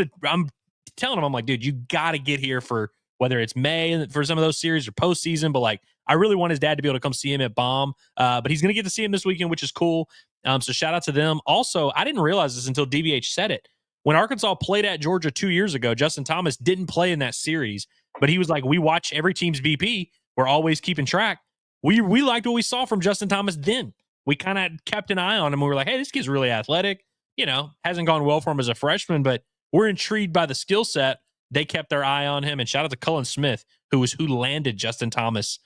telling him, I'm like, dude, you got to get here for whether it's May for some of those series or postseason, but like, I really want his dad to be able to come see him at Baum, but he's going to get to see him this weekend, which is cool. So shout out to them. Also, I didn't realize this until DVH said it. When Arkansas played at Georgia 2 years ago, Justin Thomas didn't play in that series, but he was like, we watch every team's BP. We're always keeping track. We liked what we saw from Justin Thomas then. We kind of kept an eye on him. We were like, hey, this kid's really athletic. Hasn't gone well for him as a freshman, but we're intrigued by the skill set. They kept their eye on him. And shout out to Cullen Smith, who landed Justin Thomas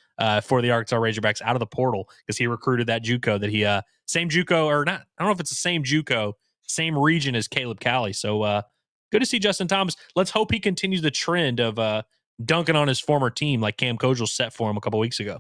for the Arkansas Razorbacks out of the portal because he recruited that JUCO that he same JUCO or not. I don't know if it's the same JUCO, same region as Caleb Cali. So good to see Justin Thomas. Let's hope he continues the trend of dunking on his former team like Cam Kojal set for him a couple weeks ago.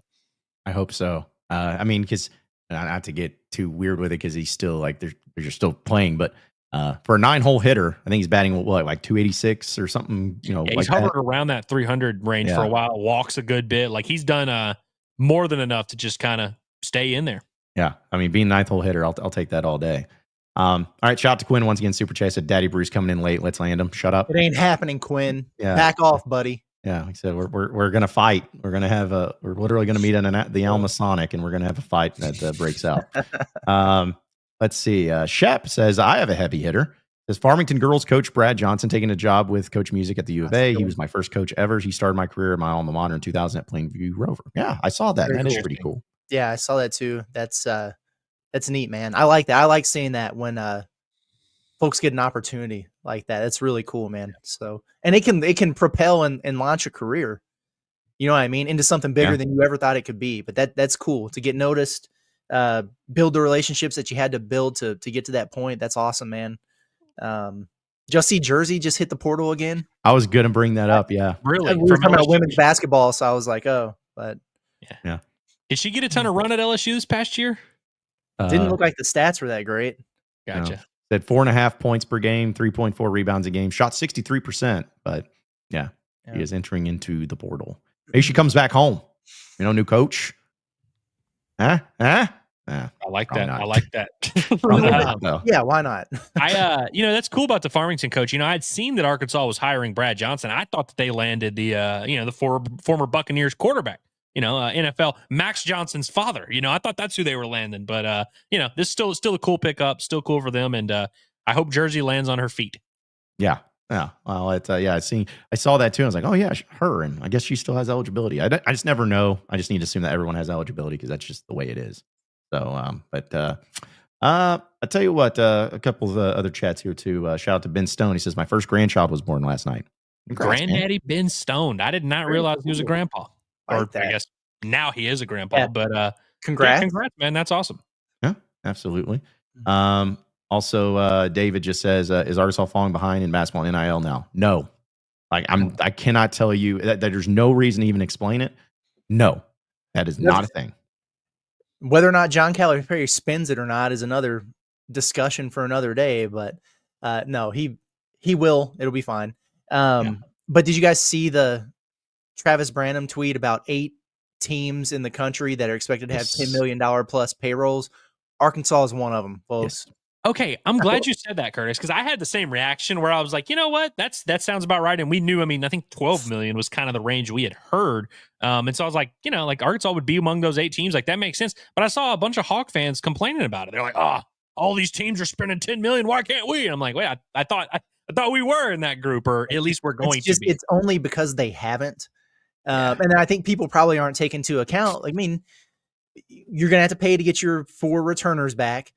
I hope so. I mean, because not to get too weird with it, because he's still like they're still playing, but for a 9-hole hitter, I think he's batting like 286 or something. Yeah, like he's hovered around that 300 range for a while. Walks a good bit. Like he's done more than enough to just kind of stay in there. Yeah, I mean, being 9th-hole hitter, I'll take that all day. All right, shout out to Quinn once again. Super Chase said, "Daddy Bruce coming in late. Let's land him. Shut up. It ain't happening, Quinn. Yeah. Back off, buddy." Yeah, like I said, we're gonna fight. We're literally gonna meet in the Alma Sonic, and we're gonna have a fight that breaks out. Let's see. Shep says, "I have a heavy hitter." Says Farmington girls coach Brad Johnson taking a job with Coach Music at the U of A. He was my first coach ever. He started my career at my alma mater in 2000 at Plainview Rover. Yeah, I saw that. Very That is cool. pretty cool. Yeah, I saw that too. That's neat, man. I like that. I like seeing that when folks get an opportunity like that. It's really cool, man. So, and it can propel and launch a career. You know what I mean? Into something bigger than you ever thought it could be. But that's cool to get noticed, build the relationships that you had to build to get to that point. That's awesome, man. Just see Jersey just hit the portal again. I was going to bring that up. Yeah. Really? We were talking about women's basketball, so I was like, oh, but Yeah. Did she get a ton of run at LSU this past year? didn't look like the stats were that great. Gotcha. No. Said 4.5 points per game, 3.4 rebounds a game, shot 63%. But yeah, he is entering into the portal. Maybe she comes back home. New coach. Huh? I like that. not. I like that. Yeah, why not? That's cool about the Farmington coach. I'd seen that Arkansas was hiring Brad Johnson. I thought that they landed the former Buccaneers quarterback, NFL Max Johnson's father. I thought that's who they were landing. But this is still a cool pickup, still cool for them, and I hope Jersey lands on her feet. Yeah. Yeah. Well, I saw that too. I was like, oh yeah, her, and I guess she still has eligibility. I just never know. I just need to assume that everyone has eligibility because that's just the way it is. So, I tell you what, a couple of other chats here too. Shout out to Ben Stone. He says, my first grandchild was born last night. Congrats, Granddaddy Ben Stone. I did not realize he was a grandpa. Or Like that. I guess now he is a grandpa, Yeah. but Congrats. congrats, man. That's awesome. Yeah, absolutely. Also, David just says, is Arkansas falling behind in basketball and NIL now? No. I cannot tell you that there's no reason to even explain it. No, that is not a thing. Whether or not John Calipari spins it or not is another discussion for another day. But no, he will. It'll be fine. But did you guys see the Travis Branham tweet about 8 teams in the country that are expected to have $10 million plus payrolls? Arkansas is one of them, folks. Yes. Okay, I'm glad you said that, Curtis, because I had the same reaction where I was like, you know what, that sounds about right, and we knew. I think 12 million was kind of the range we had heard, and so I was like, Arkansas would be among those 8 teams, like that makes sense. But I saw a bunch of Hawk fans complaining about it. They're like, all these teams are spending 10 million. Why can't we? And I'm like, wait, I thought we were in that group, or at least we're going to be. It's only because they haven't. And I think people probably aren't taking into account. I mean, you're gonna have to pay to get your 4 returners back.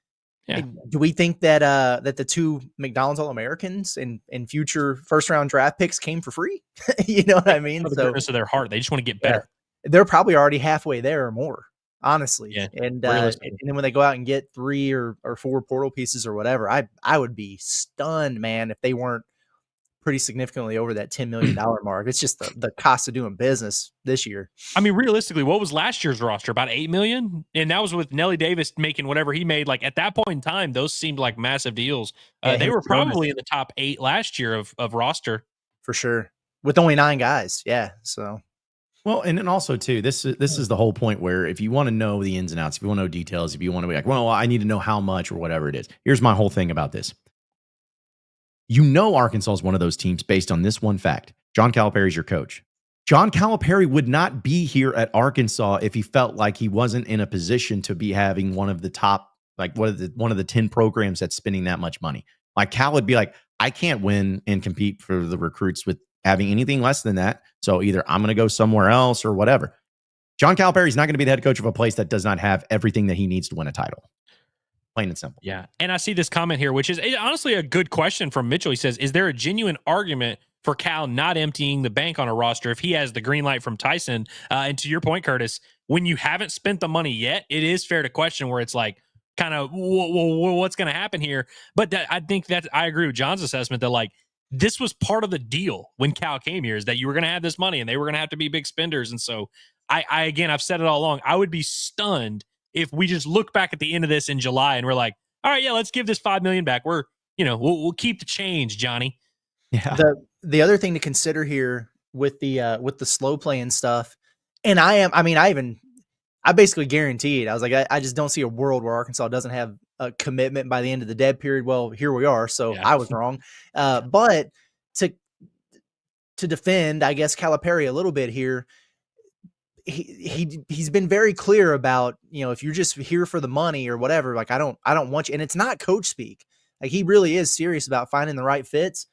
Yeah. Do we think that that the 2 McDonald's All-Americans and future first-round draft picks came for free? You know what I mean? For the So goodness of their heart, they just want to get better. they're probably already halfway there or more, honestly. Yeah, and then when they go out and get 3 or 4 portal pieces or whatever, I would be stunned, man, if they weren't pretty significantly over that $10 million mark. It's just the cost of doing business this year. I mean, realistically, what was last year's roster? About $8 million? And that was with Nelly Davis making whatever he made. Like, at that point in time, those seemed like massive deals. They were probably in the top 8 last year of roster. For sure. With only 9 guys. Yeah. So. Well, and then also too, this is the whole point where if you want to know the ins and outs, if you want to know details, if you want to be like, well, I need to know how much or whatever it is. Here's my whole thing about this. You know, Arkansas is one of those teams based on this one fact. John Calipari is your coach. John Calipari would not be here at Arkansas if he felt like he wasn't in a position to be having one of the top, like one of the 10 programs that's spending that much money. Like Cal would be like, I can't win and compete for the recruits with having anything less than that. So either I'm going to go somewhere else or whatever. John Calipari is not going to be the head coach of a place that does not have everything that he needs to win a title. Plain and simple. Yeah. And I see this comment here, which is honestly a good question from Mitchell. He says, is there a genuine argument for Cal not emptying the bank on a roster if he has the green light from Tyson? And to your point, Curtis, when you haven't spent the money yet, it is fair to question where it's like, kind of, what's going to happen here? But I think that I agree with John's assessment that like, this was part of the deal when Cal came here, is that you were going to have this money and they were going to have to be big spenders. And so again, I've said it all along. I would be stunned if we just look back at the end of this in July and we're like, all right, yeah, let's give this $5 million back. We'll keep the change, Johnny. Yeah. The other thing to consider here with the slow play and stuff, and I basically guaranteed, I was like, I just don't see a world where Arkansas doesn't have a commitment by the end of the dead period. Well, here we are. So yeah. I was wrong. But to defend, I guess, Calipari a little bit here, he's been very clear about, if you're just here for the money or whatever, like I don't want you. And it's not coach speak. Like he really is serious about finding the right fits.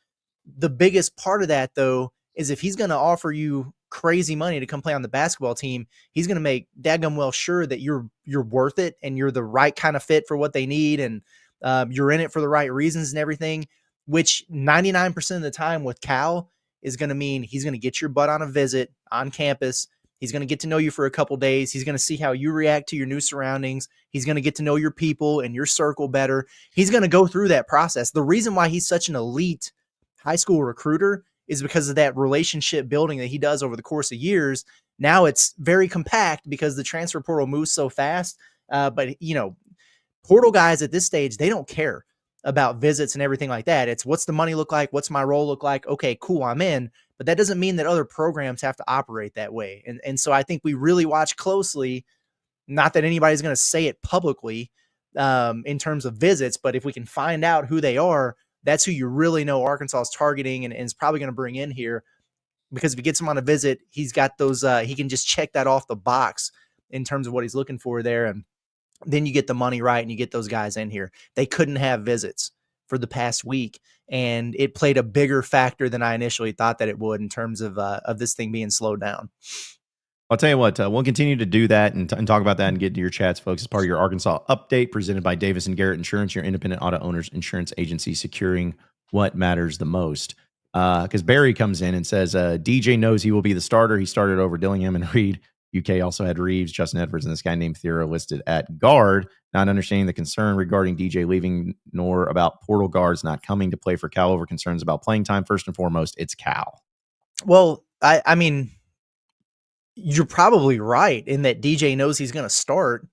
The biggest part of that though is if he's going to offer you crazy money to come play on the basketball team, he's going to make daggum well sure that you're worth it and you're the right kind of fit for what they need, and you're in it for the right reasons and everything, which 99% of the time with Cal is going to mean he's going to get your butt on a visit on campus. He's going to get to know you for a couple days. He's going to see how you react to your new surroundings. He's going to get to know your people and your circle better. He's going to go through that process. The reason why he's such an elite high school recruiter is because of that relationship building that he does over the course of years. Now it's very compact because the transfer portal moves so fast. But portal guys at this stage, they don't care about visits and everything like that. It's what's the money look like? What's my role look like? Okay, cool, I'm in. But that doesn't mean that other programs have to operate that way. And so I think we really watch closely, not that anybody's going to say it publicly in terms of visits, but if we can find out who they are, that's who you really know Arkansas is targeting and is probably going to bring in here, because if he gets him on a visit, he's got those, he can just check that off the box in terms of what he's looking for there. And then you get the money right and you get those guys in here. They couldn't have visits for the past week, and it played a bigger factor than I initially thought that it would in terms of this thing being slowed down. I'll tell you what, we'll continue to do that and talk about that and get to your chats, folks, as part of your Arkansas update presented by Davis & Garrett Insurance, your independent auto owners insurance agency, securing what matters the most. Because Barry comes in and says, DJ knows he will be the starter. He started over Dillingham and Reed. UK also had Reeves, Justin Edwards, and this guy named Theo listed at guard. Not understanding the concern regarding DJ leaving, nor about portal guards not coming to play for Cal over concerns about playing time. First and foremost, it's Cal. Well, I mean, you're probably right in that DJ knows he's going to start.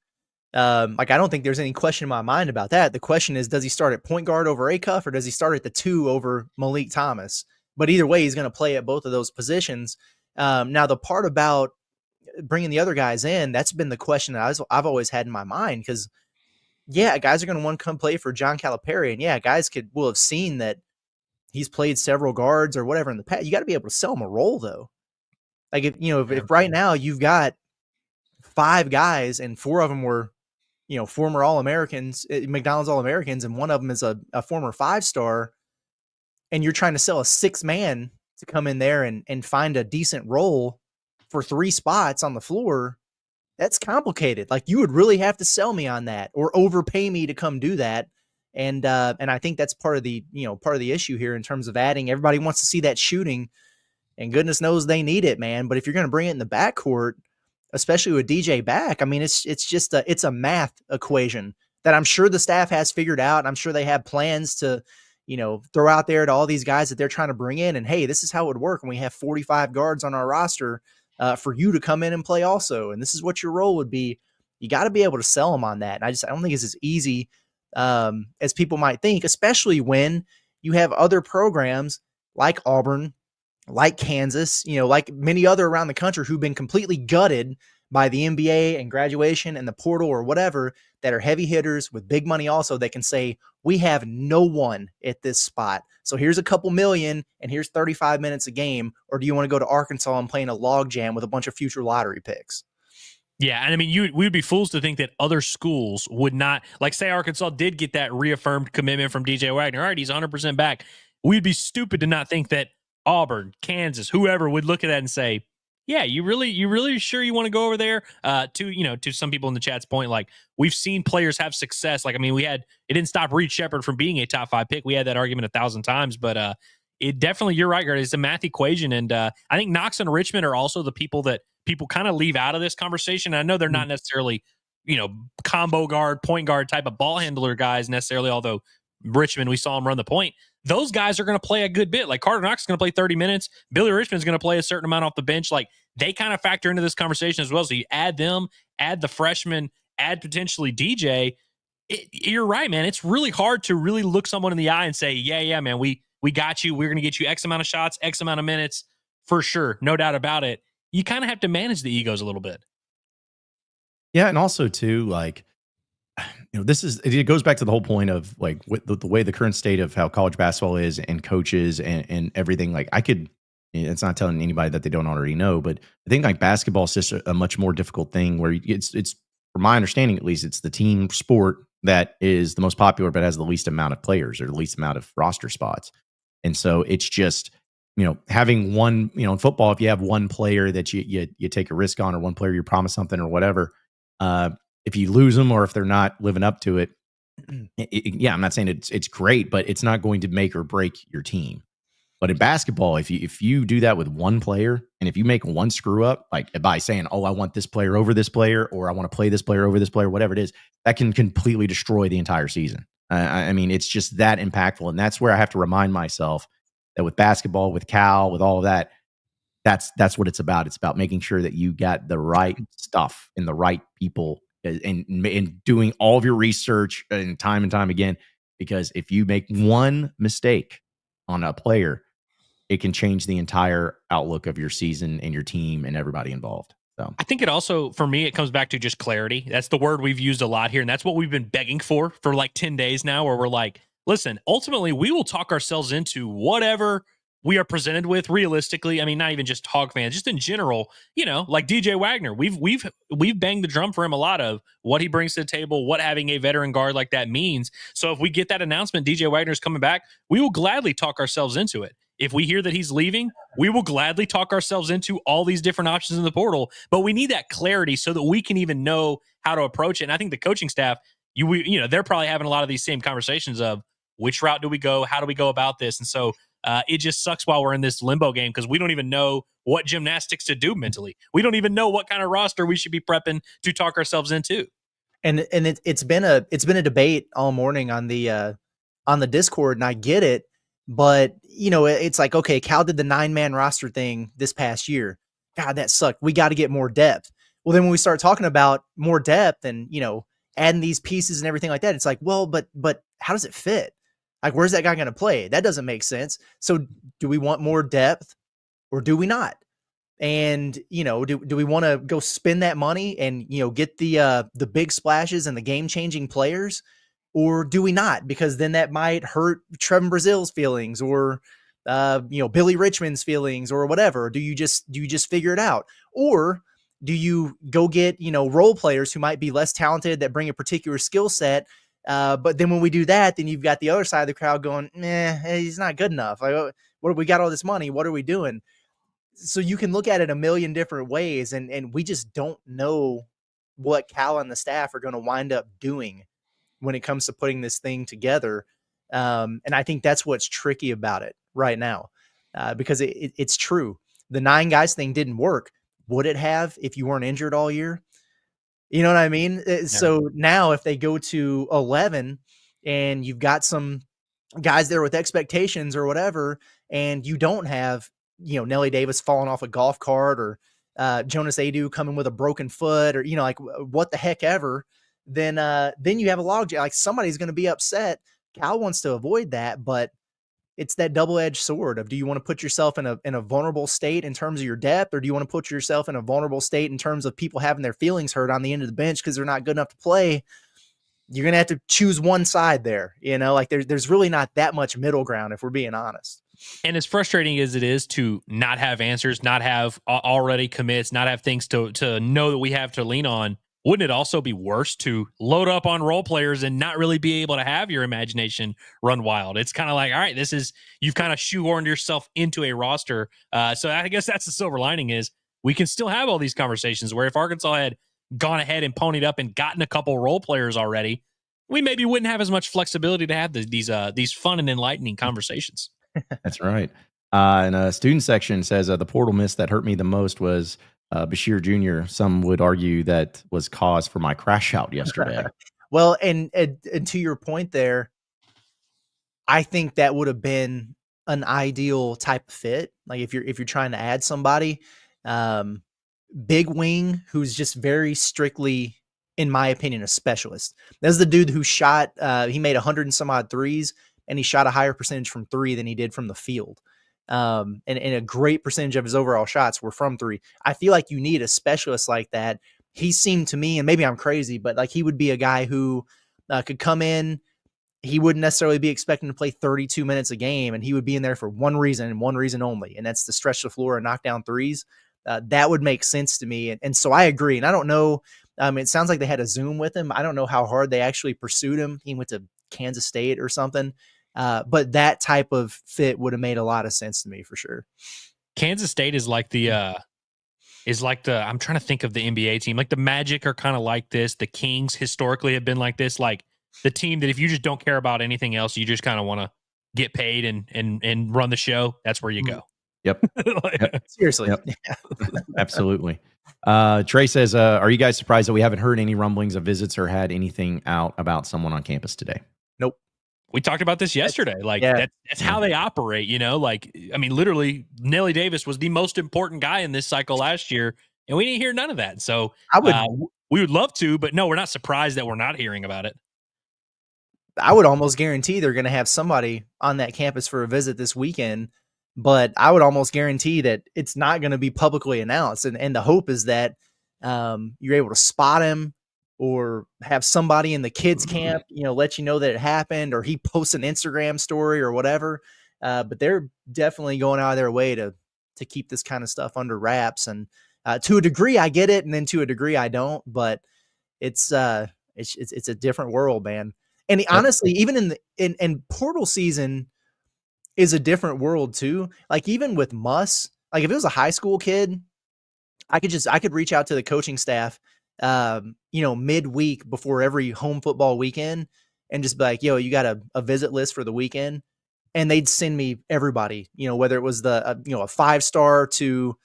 I don't think there's any question in my mind about that. The question is, does he start at point guard over Acuff, or does he start at the 2 over Malik Thomas? But either way, he's going to play at both of those positions. Now, the part about bringing the other guys in, that's been the question that I've always had in my mind, because guys are going to want to come play for John Calipari, and guys will have seen that he's played several guards or whatever in the past. You got to be able to sell him a role though. Like if right now you've got 5 guys and 4 of them were, former All-Americans, McDonald's All-Americans, and one of them is a former 5-star, and you're trying to sell a 6-man to come in there and find a decent role, for 3 spots on the floor, that's complicated. Like, you would really have to sell me on that or overpay me to come do that. And I think that's part of the issue here in terms of adding. Everybody wants to see that shooting, and goodness knows they need it, man. But if you're going to bring it in the backcourt, especially with DJ back, I mean, it's a math equation that I'm sure the staff has figured out. And I'm sure they have plans to, throw out there to all these guys that they're trying to bring in. And hey, this is how it would work when we have 45 guards on our roster for you to come in and play also. And this is what your role would be. You got to be able to sell them on that. And I don't think it's as easy as people might think, especially when you have other programs like Auburn, like Kansas, like many other around the country who've been completely gutted by the NBA and graduation and the portal or whatever, that are heavy hitters with big money also, that can say, we have no one at this spot. So here's a couple million and here's 35 minutes a game. Or do you want to go to Arkansas and play in a log jam with a bunch of future lottery picks? Yeah, and I mean, we would be fools to think that other schools would not, like, say Arkansas did get that reaffirmed commitment from DJ Wagner. All right, he's 100% back. We'd be stupid to not think that Auburn, Kansas, whoever would look at that and say, yeah, you really sure you want to go over there? To some people in the chat's point, like, we've seen players have success. Like, I mean, it didn't stop Reed Shepherd from being a top 5 pick. We had that argument 1,000 times, but it definitely, you're right, Gert, it's a math equation. And I think Knox and Richmond are also the people that people kind of leave out of this conversation. I know they're not necessarily, combo guard, point guard type of ball handler guys necessarily, although Richmond, we saw him run the point. Those guys are going to play a good bit. Like, Carter Knox is going to play 30 minutes. Billy Richmond's going to play a certain amount off the bench. Like, they kind of factor into this conversation as well. So you add them, add the freshmen, add potentially DJ. You're right, man. It's really hard to really look someone in the eye and say, yeah, man, we got you. We're going to get you X amount of shots, X amount of minutes for sure. No doubt about it. You kind of have to manage the egos a little bit. Yeah. And also too, like, it goes back to the whole point of, like, the way the current state of how college basketball is and coaches and everything. Like, it's not telling anybody that they don't already know, but I think, like, basketball is just a much more difficult thing where it's from my understanding, at least, it's the team sport that is the most popular, but has the least amount of players or the least amount of roster spots. And so it's just, having one, in football, if you have one player that you take a risk on, or one player you promise something or whatever, if you lose them or if they're not living up to it, I'm not saying it's great, but it's not going to make or break your team. But in basketball, if you do that with one player, and if you make one screw up, like by saying, oh, I want this player over this player, or I want to play this player over this player, whatever it is, that can completely destroy the entire season. I mean, it's just that impactful. And that's where I have to remind myself that with basketball, with Cal, with all of that, that's what it's about. It's about making sure that you got the right stuff and the right people, and doing all of your research and time again, because if you make one mistake on a player, it can change the entire outlook of your season and your team and everybody involved. So I think it also, for me, it comes back to just clarity. That's the word we've used a lot here. And that's what we've been begging for like 10 days now, where we're like, listen, ultimately we will talk ourselves into whatever we are presented with realistically. I mean, not even just Hog fans, just in general, like DJ Wagner, we've banged the drum for him a lot of what he brings to the table, what having a veteran guard like that means. So if we get that announcement, DJ Wagner's coming back, we will gladly talk ourselves into it. If we hear that he's leaving, we will gladly talk ourselves into all these different options in the portal, but we need that clarity so that we can even know how to approach it. And I think the coaching staff, they're probably having a lot of these same conversations of which route do we go? How do we go about this? And so it just sucks while we're in this limbo game, because we don't even know what gymnastics to do mentally. We don't even know what kind of roster we should be prepping to talk ourselves into. And it's been a debate all morning on the Discord, and I get it, but it's like, okay, Cal did the 9-man roster thing this past year. God, that sucked. We got to get more depth. Well, then when we start talking about more depth and adding these pieces and everything like that, it's like, well, but how does it fit? Like, where's that guy going to play? That doesn't make sense. So do we want more depth or do we not? And, do we want to go spend that money and, get the big splashes and the game-changing players, or do we not? Because then that might hurt Trevin Brazil's feelings, or, Billy Richmond's feelings, or whatever. Do you just figure it out? Or do you go get, role players who might be less talented that bring a particular skill set? But then when we do that, then you've got the other side of the crowd going, he's not good enough. Like, what, we got all this money. What are we doing? so you can look at it a million different ways, and we just don't know what Cal and the staff are going to wind up doing when it comes to putting this thing together. And I think that's what's tricky about it right now, because it's true. The 9 guys thing didn't work. Would it have if you weren't injured all year? You know what I mean? So now if they go to 11 and you've got some guys there with expectations or whatever, and you don't have, Nelly Davis falling off a golf cart, or Jonas Adu coming with a broken foot, or, like what the heck ever, then you have a logjam. Like, somebody's going to be upset. Cal wants to avoid that, but it's that double-edged sword of, do you want to put yourself in a vulnerable state in terms of your depth, or do you want to put yourself in a vulnerable state in terms of people having their feelings hurt on the end of the bench because they're not good enough to play? You're going to have to choose one side there. Like there's really not that much middle ground, if we're being honest. And as frustrating as it is to not have answers, not have already commits, not have things to know that we have to lean on, wouldn't it also be worse to load up on role players and not really be able to have your imagination run wild? It's kind of like, all right, you've kind of shoehorned yourself into a roster. So I guess that's the silver lining, is we can still have all these conversations where if Arkansas had gone ahead and ponied up and gotten a couple role players already, we maybe wouldn't have as much flexibility to have these fun and enlightening conversations. That's right. And a student section says the portal miss that hurt me the most was Bashir Jr. Some would argue that was cause for my crash out yesterday. Well, and to your point there, I think that would have been an ideal type of fit. Like if you're trying to add somebody, big wing who's just very strictly, in my opinion, a specialist. That's the dude who shot. He made 100 and some odd threes, and he shot a higher percentage from 3 than he did from the field. And a great percentage of his overall shots were from 3. I feel like you need a specialist like that. He seemed to me, and maybe I'm crazy, but like he would be a guy who could come in. He wouldn't necessarily be expecting to play 32 minutes a game, and he would be in there for one reason and one reason only, and that's to stretch the floor and knock down threes. That would make sense to me. And so I agree. And I don't know. It sounds like they had a Zoom with him. I don't know how hard they actually pursued him. He went to Kansas State or something. But that type of fit would have made a lot of sense to me for sure. Kansas State is like I'm trying to think of the NBA team. Like the Magic are kind of like this. The Kings historically have been like this. Like the team that if you just don't care about anything else, you just kind of want to get paid and run the show. That's where you go. Yep. Yep. Seriously. Yep. Absolutely. Trey says, are you guys surprised that we haven't heard any rumblings of visits or had anything out about someone on campus today? Nope. We talked about this yesterday. That's how they operate, literally Nelly Davis was the most important guy in this cycle last year, and we didn't hear none of that. So we would love to, but no, we're not surprised that we're not hearing about it. I would almost guarantee they're going to have somebody on that campus for a visit this weekend, but I would almost guarantee that it's not going to be publicly announced. And the hope is that you're able to spot him or have somebody in the kids camp, let you know that it happened, or he posts an Instagram story or whatever. But they're definitely going out of their way to keep this kind of stuff under wraps. And to a degree, I get it. And then to a degree, I don't, but it's a different world, man. And honestly, even in portal season is a different world too. Like even with Muss, like if it was a high school kid, I could reach out to the coaching staff, midweek before every home football weekend and just be like, yo, you got a visit list for the weekend. And they'd send me everybody, whether it was a 5-star to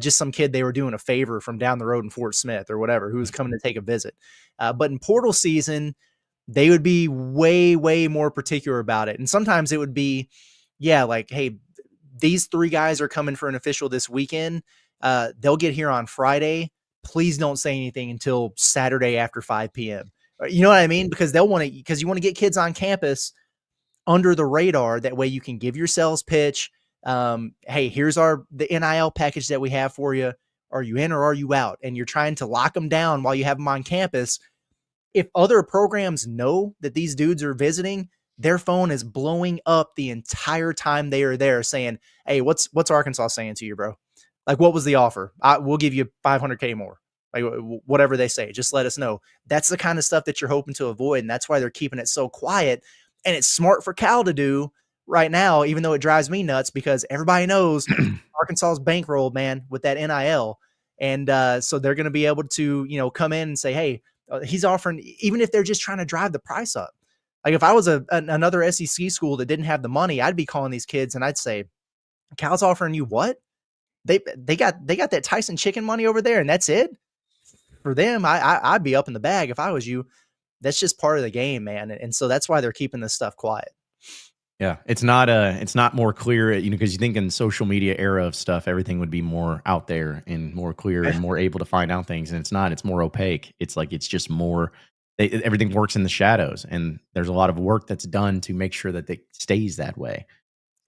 just some kid they were doing a favor from down the road in Fort Smith or whatever, who was coming to take a visit. But in portal season, they would be way, way more particular about it. And sometimes it would be, like, hey, these 3 guys are coming for an official this weekend. They'll get here on Friday. Please don't say anything until Saturday after 5 p.m. You know what I mean? Because you want to get kids on campus under the radar. That way you can give your sales pitch. Hey, here's the NIL package that we have for you. Are you in or are you out? And you're trying to lock them down while you have them on campus. If other programs know that these dudes are visiting, their phone is blowing up the entire time they are there saying, hey, what's Arkansas saying to you, bro? Like, what was the offer? We'll give you $500K more. Like, whatever they say, just let us know. That's the kind of stuff that you're hoping to avoid. And that's why they're keeping it so quiet. And it's smart for Cal to do, right now, even though it drives me nuts because everybody knows Arkansas's bankrolled, man, with that NIL. And so they're going to be able to, come in and say, hey, he's offering, even if they're just trying to drive the price up. Like if I was another SEC school that didn't have the money, I'd be calling these kids and I'd say, Cal's offering you what? They got that Tyson chicken money over there and that's it? For them, I'd be up in the bag if I was you. That's just part of the game, man. And so that's why they're keeping this stuff quiet. Yeah, it's not more clear, because you think in social media era of stuff, everything would be more out there and more clear and more able to find out things. And it's not, it's more opaque. It's like, it's just more, everything works in the shadows, and there's a lot of work that's done to make sure that it stays that way.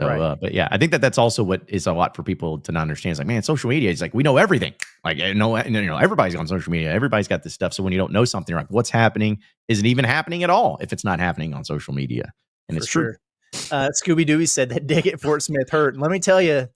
So, Right. but yeah, I think that's also what is a lot for people to not understand. It's like, man, social media is like, we know everything. Like, everybody's on social media. Everybody's got this stuff. So when you don't know something, like what's happening, is it even happening at all if it's not happening on social media? And it's true. Scooby Dooby said that dig at Fort Smith hurt. And let me tell you,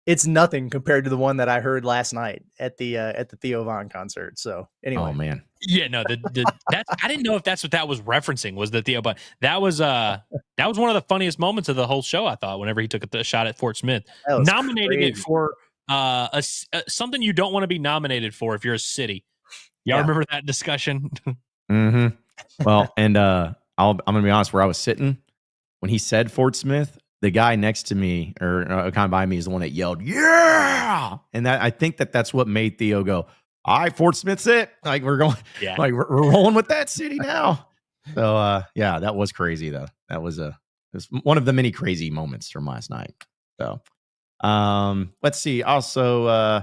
it's nothing compared to the one that I heard last night at the Theo Von concert. So anyway, Oh man, Yeah, no, that's I didn't know if that's what that was referencing, was the Theo, but that was one of the funniest moments of the whole show. I thought whenever he took a shot at Fort Smith, nominating it for something you don't want to be nominated for if you're a city. Y'all remember that discussion? Mm-hmm. Well, and I'm gonna be honest. Where I was sitting when he said Fort Smith, the guy next to me or kind of by me is the one that yelled, "Yeah!" And that, I think that's what made Theo go, "All right, Fort Smith's it. Like we're going, like we're rolling with that city now." So yeah, that was crazy though. That was it was one of the many crazy moments from last night. So let's see. Also,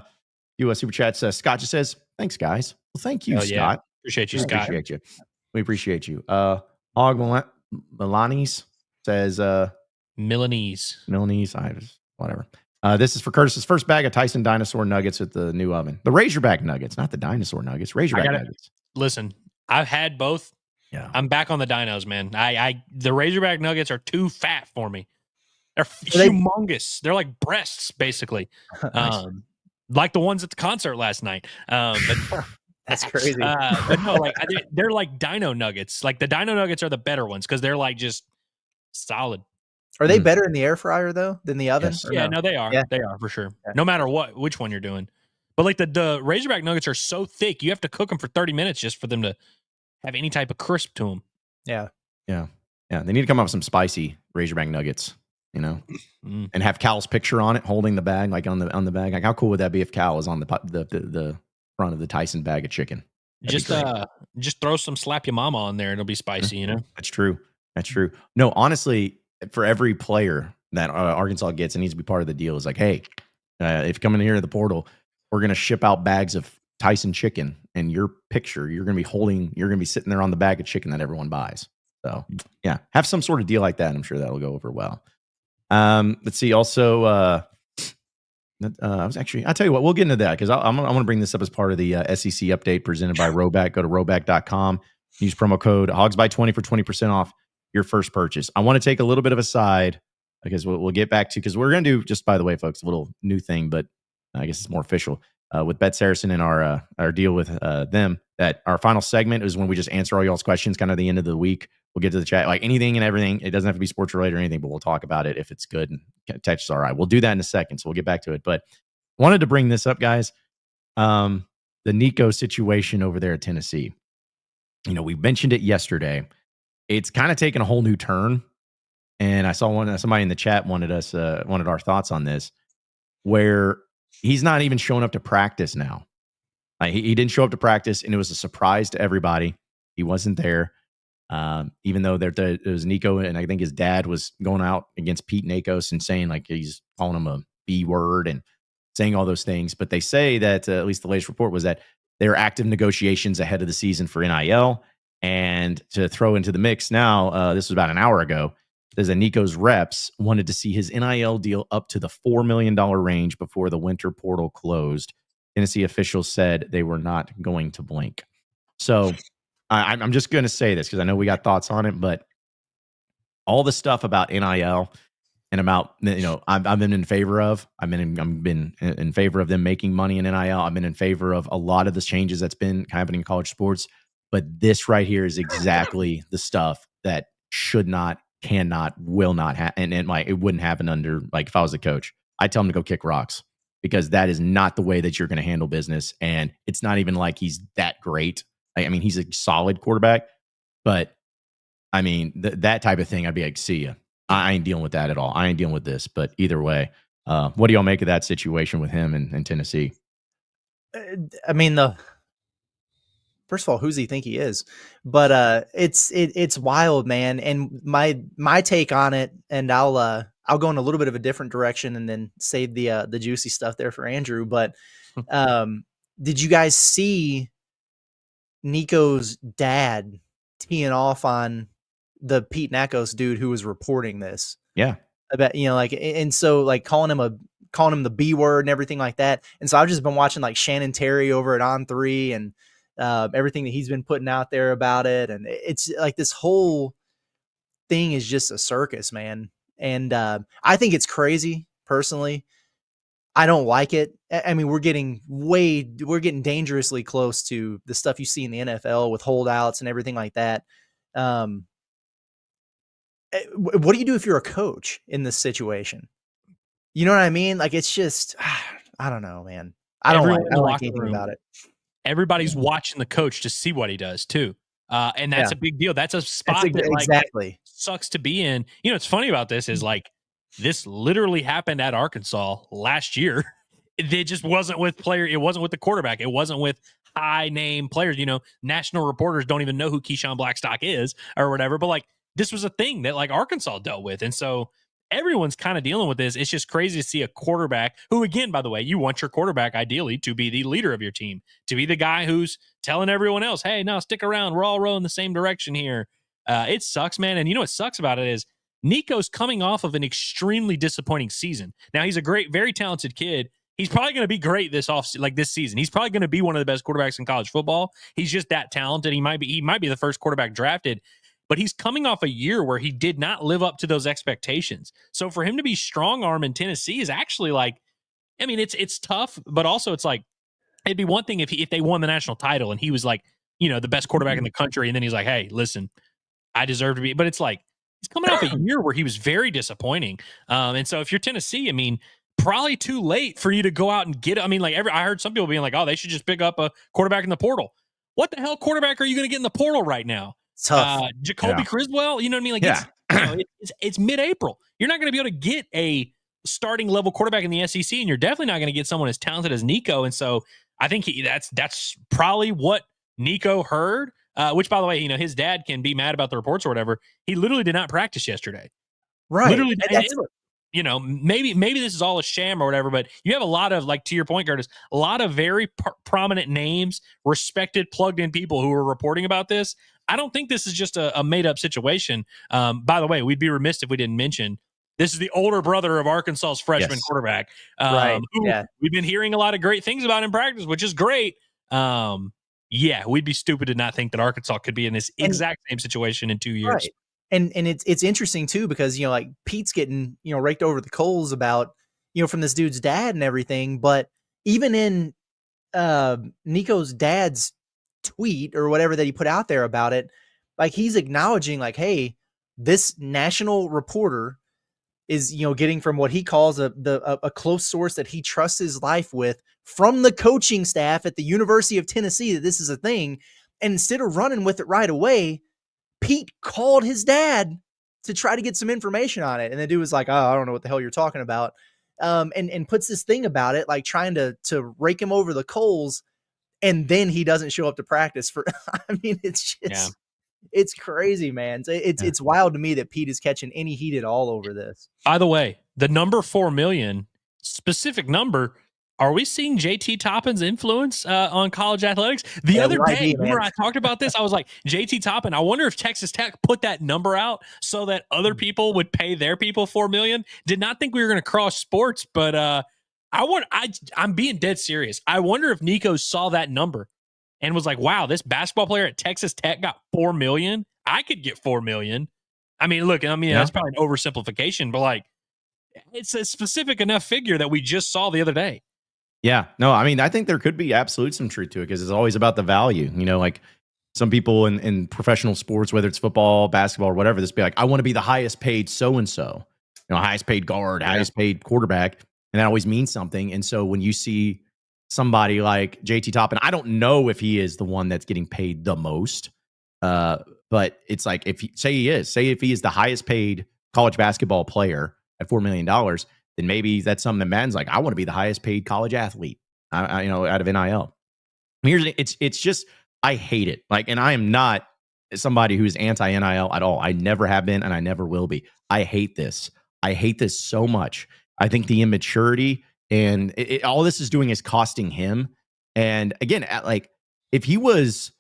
you super chat says Scott just says, "Thanks, guys." Well, thank you, Scott. Appreciate you, Scott. We appreciate you. Hog Milanes says Milanese. Whatever. This is for Curtis's first bag of Tyson dinosaur nuggets at the new oven. The Razorback nuggets, not the dinosaur nuggets. Razorback nuggets. Listen, I've had both. Yeah, I'm back on the dinos, man. The Razorback nuggets are too fat for me. They're humongous. They're like breasts, basically. Nice. Like the ones at the concert last night. But that's crazy. But no, like they're like dino nuggets. Like the dino nuggets are the better ones because they're like just solid. Are they better in the air fryer though than the oven? Yes. Yeah, no, they are. Yeah. They are for sure. Yeah. No matter which one you're doing. But like the Razorback nuggets are so thick, you have to cook them for 30 minutes just for them to have any type of crisp to them. Yeah. They need to come up with some spicy Razorback nuggets, and have Cal's picture on it, holding the bag, like on the bag. Like, how cool would that be if Cal was on the front of the Tyson bag of chicken? Just throw some slap your mama on there, and it'll be spicy. That's true. No, honestly, for every player that Arkansas gets, it needs to be part of the deal. Is like, hey, if you come in here to the portal, we're going to ship out bags of Tyson chicken, and your picture, you're going to be sitting there on the bag of chicken that everyone buys. So yeah, have some sort of deal like that. And I'm sure that'll go over well. Let's see. Also, I'll tell you what, we'll get into that because I'm going to bring this up as part of the SEC update presented by Roback. Go to roback.com, use promo code HOGSBY20 for 20% off your first purchase. I want to take a little bit of a side because we'll get back to, because we're going to do, just by the way, folks, a little new thing, but I guess it's more official with BetSaracen and our deal with them, that our final segment is when we just answer all y'all's questions kind of the end of the week. We'll get to the chat, like anything and everything. It doesn't have to be sports related or anything, but we'll talk about it if it's good and text is all right. We'll do that in a second. So we'll get back to it. But wanted to bring this up, guys. The Nico situation over there at Tennessee. We mentioned it yesterday. It's kind of taken a whole new turn. And I saw somebody in the chat wanted our thoughts on this, where he's not even showing up to practice now. He didn't show up to practice, and it was a surprise to everybody. He wasn't there. Even though it was Nico, and I think his dad was going out against Pete Nakos and saying, like, he's calling him a B word and saying all those things. But they say that, at least the latest report was that there are active negotiations ahead of the season for NIL. And to throw into the mix now, this was about an hour ago, says that Nico's reps wanted to see his NIL deal up to the $4 million range before the winter portal closed. Tennessee officials said they were not going to blink. So I'm just going to say this because I know we got thoughts on it, but all the stuff about NIL and about, I've been in favor of. I've been in favor of them making money in NIL. I've been in favor of a lot of the changes that's been happening in college sports. But this right here is exactly the stuff that should not will not happen. And like, it wouldn't happen under, like, if I was a coach, I'd tell him to go kick rocks, because that is not the way that you're going to handle business. And it's not even like he's that great. I mean, he's a solid quarterback, but I mean, that type of thing, I'd be like, see ya. I ain't dealing with that at all. I ain't dealing with this. But either way, what do y'all make of that situation with him in Tennessee? I mean, first of all, who's he think he is? But it's wild, man. And my take on it, and I'll go in a little bit of a different direction and then save the juicy stuff there for Andrew. But did you guys see Nico's dad teeing off on the Pete Nakos dude who was reporting this? Yeah. About, like, and so like calling him the B word and everything like that. And so I've just been watching like Shannon Terry over at On3 and everything that he's been putting out there about it. And it's like this whole thing is just a circus, man. And I think it's crazy personally. I don't like it. I mean, we're getting dangerously close to the stuff you see in the NFL with holdouts and everything like that. What do you do if you're a coach in this situation? You know what I mean? Like, it's just, I don't know, man. I don't like anything about it. Everybody's watching the coach to see what he does too. And that's a big deal. That's a spot that exactly sucks to be in. You know, what's funny about this is like, this literally happened at Arkansas last year. It just wasn't with it wasn't with the quarterback. It wasn't with high name players. You know, national reporters don't even know who Keyshawn Blackstock is or whatever. But like, this was a thing that like Arkansas dealt with. And so everyone's kind of dealing with this. It's just crazy to see a quarterback who, again, by the way, you want your quarterback ideally to be the leader of your team, to be the guy who's telling everyone else, hey, no, stick around. We're all rowing the same direction here. It sucks, man. And you know what sucks about it is Nico's coming off of an extremely disappointing season. Now, he's a great, very talented kid. He's probably going to be great this season. He's probably going to be one of the best quarterbacks in college football. He's just that talented. He might be the first quarterback drafted. But he's coming off a year where he did not live up to those expectations. So for him to be strong arm in Tennessee is actually like, I mean, it's tough, but also it's like, it'd be one thing if they won the national title and he was like, you know, the best quarterback in the country. And then he's like, hey, listen, I deserve to be, but it's like, he's coming off a year where he was very disappointing. And so if you're Tennessee, I mean, probably too late for you to go out and get, I mean, like I heard some people being like, oh, they should just pick up a quarterback in the portal. What the hell quarterback are you going to get in the portal right now? Tough. Jacoby Criswell, you know what I mean? Like, it's mid-April. You're not going to be able to get a starting level quarterback in the SEC, and you're definitely not going to get someone as talented as Nico. And so I think that's probably what Nico heard. Which, by the way, you know, his dad can be mad about the reports or whatever. He literally did not practice yesterday. Right. Literally, you know, maybe this is all a sham or whatever, but you have a lot of, like, to your point, Curtis, a lot of very prominent names, respected, plugged-in people who are reporting about this. I don't think this is just a made-up situation. By the way, we'd be remiss if we didn't mention this is the older brother of Arkansas's freshman quarterback. Right. We've been hearing a lot of great things about in practice, which is great. Yeah, we'd be stupid to not think that Arkansas could be in this exact same situation in 2 years. Right. And it's interesting too, because, you know, like Pete's getting, you know, raked over the coals about, you know, from this dude's dad and everything. But even in Nico's dad's tweet or whatever that he put out there about it, like, he's acknowledging like, hey, this national reporter is, you know, getting from what he calls a close source that he trusts his life with from the coaching staff at the University of Tennessee that this is a thing. And instead of running with it right away, Pete called his dad to try to get some information on it. And the dude was like, oh, I don't know what the hell you're talking about. And puts this thing about it, like trying to rake him over the coals. And then he doesn't show up to practice for, I mean, it's just, it's crazy, man. It's wild to me that Pete is catching any heat at all over this. By the way, the number 4 million specific number, are we seeing JT Toppin's influence on college athletics? The other day, remember I talked about this? I was like, JT Toppin, I wonder if Texas Tech put that number out so that other people would pay their people 4 million. Did not think we were going to cross sports, but I'm being dead serious. I wonder if Nico saw that number and was like, wow, this basketball player at Texas Tech got 4 million. I could get 4 million. I mean, look, that's probably an oversimplification, but like, it's a specific enough figure that we just saw the other day. Yeah, no, I mean, I think there could be absolute some truth to it because it's always about the value. You know, like some people in professional sports, whether it's football, basketball, or whatever, this be like, I want to be the highest paid so-and-so, highest paid guard, highest paid quarterback. And that always means something. And so when you see somebody like JT Toppin, I don't know if he is the one that's getting paid the most. But it's like, if he is the highest paid college basketball player at $4 million, then maybe that's something that Madden's like, I want to be the highest paid college athlete, out of NIL. It's just, I hate it. Like, and I am not somebody who's anti-NIL at all. I never have been, and I never will be. I hate this. I hate this so much. I think the immaturity and all this is doing is costing him. And again, like if he was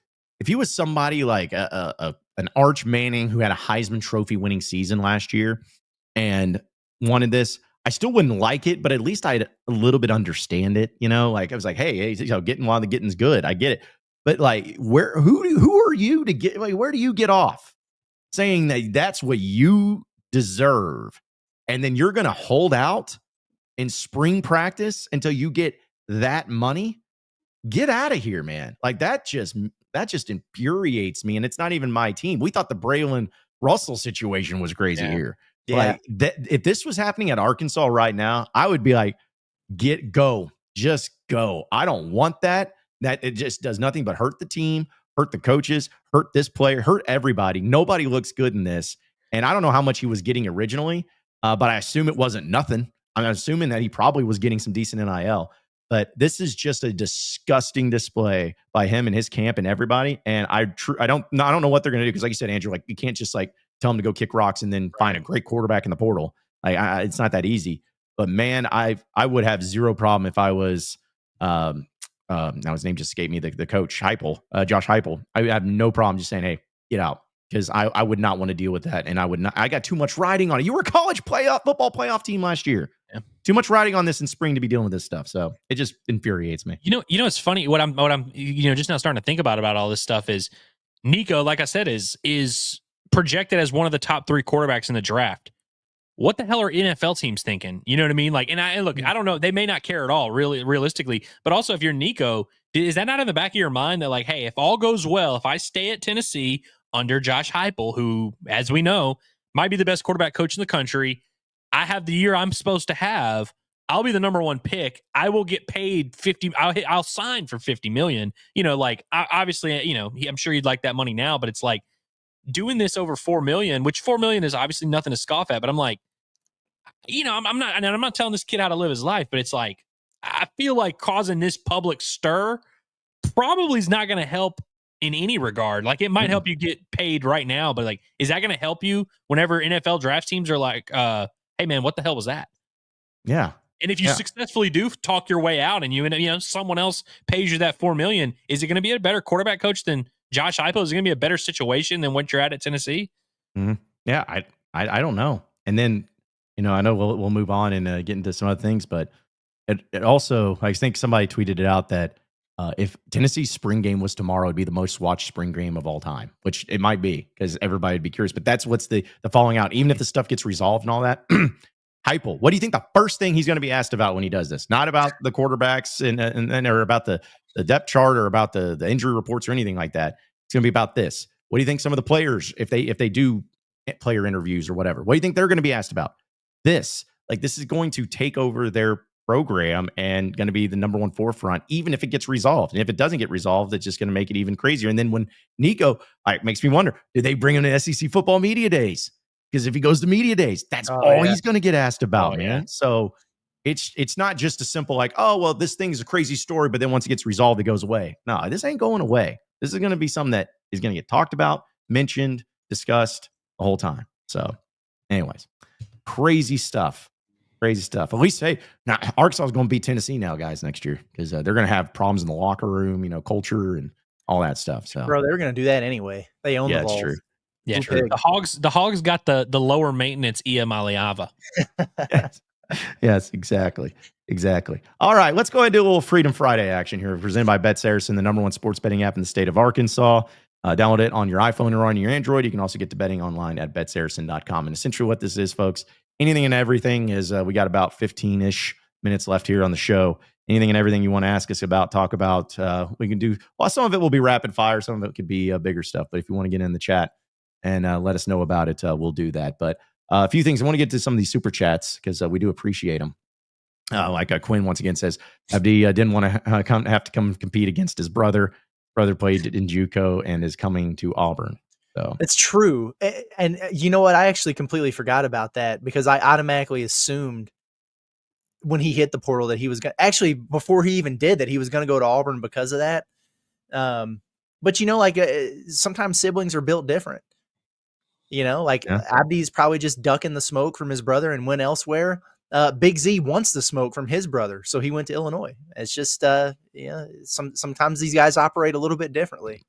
somebody like an Arch Manning who had a Heisman Trophy winning season last year and wanted this, I still wouldn't like it, but at least I'd a little bit understand it. Like I was like, hey, getting while the getting's good. I get it. But like, who are you to get? Like, where do you get off saying that that's what you deserve, and then you're going to hold out in spring practice until you get that money? Get out of here, man! Like that just infuriates me, and it's not even my team. We thought the Braylon Russell situation was crazy here. Yeah. Like if this was happening at Arkansas right now, I would be like, just go. I don't want that. That it just does nothing but hurt the team, hurt the coaches, hurt this player, hurt everybody. Nobody looks good in this. And I don't know how much he was getting originally, but I assume it wasn't nothing. I'm assuming that he probably was getting some decent NIL. But this is just a disgusting display by him and his camp and everybody. And I don't know what they're going to do, because like you said, Andrew, like you can't just like tell him to go kick rocks and then find a great quarterback in the portal. Like it's not that easy. But man, I would have zero problem if I was now his name just escaped me, the coach, Heupel, Josh Heupel. I have no problem just saying, hey, get out, because I would not want to deal with that. And I got too much riding on it. You were a college football playoff team last year. Yeah. Too much riding on this in spring to be dealing with this stuff. So it just infuriates me. It's funny. What I'm just now starting to think about all this stuff is Nico, like I said, is projected as one of the top 3 quarterbacks in the draft. What the hell are NFL teams thinking? You know what I mean? Like, and look, I don't know. They may not care at all, really, realistically. But also, if you're Nico, is that not in the back of your mind that, like, hey, if all goes well, if I stay at Tennessee under Josh Heupel, who, as we know, might be the best quarterback coach in the country, I have the year I'm supposed to have, I'll be the number 1 pick. I will get paid I'll sign for $50 million. Obviously, I'm sure you'd like that money now, but it's like doing this over $4 million, which $4 million is obviously nothing to scoff at. But I'm like, I'm not telling this kid how to live his life, but it's like, I feel like causing this public stir probably is not going to help in any regard. Like, it might help you get paid right now, but like, is that going to help you whenever NFL draft teams are like, hey man, what the hell was that? Yeah. And if you successfully do talk your way out and someone else pays you that $4 million, is it going to be a better quarterback coach than Josh Heupel? Is it going to be a better situation than what you're at Tennessee? Mm-hmm. Yeah. I don't know. And then, I know we'll move on and get into some other things, but it also, I think somebody tweeted it out that if Tennessee's spring game was tomorrow, it'd be the most watched spring game of all time, which it might be because everybody would be curious. But that's what's the falling out. Even if the stuff gets resolved and all that, Heupel, what do you think the first thing he's going to be asked about when he does this? Not about the quarterbacks and or about the depth chart or about the injury reports or anything like that. It's going to be about this. What do you think some of the players, if they do player interviews or whatever, what do you think they're going to be asked about? This is going to take over their program and going to be the number 1 forefront, even if it gets resolved. And if it doesn't get resolved, it's just going to make it even crazier. And then when Nico, it makes me wonder, do they bring him to SEC football media days? Because if he goes to media days, that's he's going to get asked about, man. Yeah. So it's not just a simple like, oh, well, this thing's a crazy story, but then once it gets resolved, it goes away. No, this ain't going away. This is going to be something that is going to get talked about, mentioned, discussed the whole time. So anyways, crazy stuff. At least, hey, now Arkansas is going to beat Tennessee now, guys, next year, because they're going to have problems in the locker room, culture and all that stuff. So, bro, they were going to do that anyway. They own the ball. That's true. Yeah, true. The Hogs got the lower maintenance Maliava. Yes, exactly. All right, let's go ahead and do a little Freedom Friday action here, presented by BetSaracen, the number 1 sports betting app in the state of Arkansas. Download it on your iPhone or on your Android. You can also get to betting online at betsaracen.com. And essentially what this is, folks, anything and everything is we got about 15-ish minutes left here on the show. anything and everything you want to ask us about, talk about. We can do, well, some of it will be rapid fire. Some of it could be bigger stuff. But if you want to get in the chat and let us know about it, we'll do that. But a few things. I want to get to some of these super chats because we do appreciate them. Like Quinn once again says, Abdi didn't want to have to come compete against his brother. Brother played in JUCO and is coming to Auburn. So it's true. And you know what? I actually completely forgot about that because I automatically assumed when he hit the portal that he was going to actually, before he even did that, he was going to go to Auburn because of that. But like sometimes siblings are built different, Abdi's probably just ducking the smoke from his brother and went elsewhere. Big Z wants the smoke from his brother, so he went to Illinois. It's just, sometimes these guys operate a little bit differently.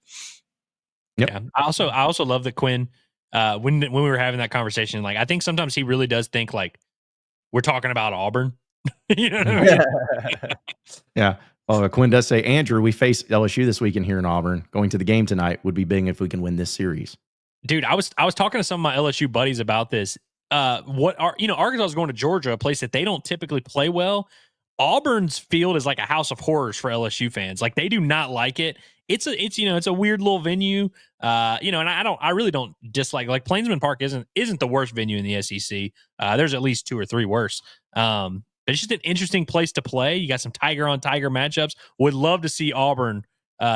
Yep. Yeah. I also love that Quinn, when we were having that conversation, like I think sometimes he really does think like we're talking about Auburn. You know what I mean? Yeah. Well, Quinn does say, Andrew, we face LSU this weekend here in Auburn. Going to the game tonight would be big if we can win this series. Dude, I was talking to some of my LSU buddies about this. Arkansas is going to Georgia, a place that they don't typically play well. Auburn's field is like a house of horrors for LSU fans. Like they do not like it. It's a weird little venue. And I really don't dislike, like Plainsman Park isn't the worst venue in the SEC. There's at least 2 or 3 worse. But it's just an interesting place to play. You got some tiger on tiger matchups. Would love to see Auburn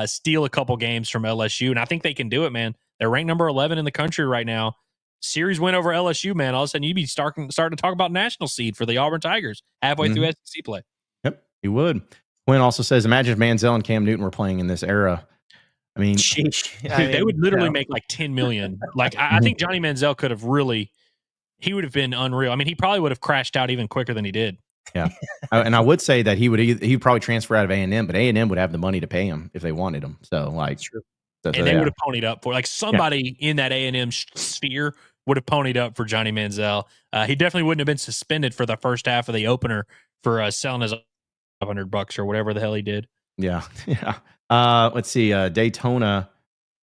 steal a couple games from LSU, and I think they can do it, man. They're ranked number 11 in the country right now. Series win over LSU, man. All of a sudden, you'd be starting to talk about national seed for the Auburn Tigers halfway through SEC play. Yep, you would. Quinn also says, imagine if Manziel and Cam Newton were playing in this era. I mean, they would literally make like $10 million. Like I think Johnny Manziel could have he would have been unreal. I mean, he probably would have crashed out even quicker than he did. Yeah, and I would say that he'd probably transfer out of A&M, but A&M would have the money to pay him if they wanted him. So like, and they would have ponied up for somebody in that A&M sphere would have ponied up for Johnny Manziel. He definitely wouldn't have been suspended for the first half of the opener for selling his $500 or whatever the hell he did. Yeah. Let's see. Daytona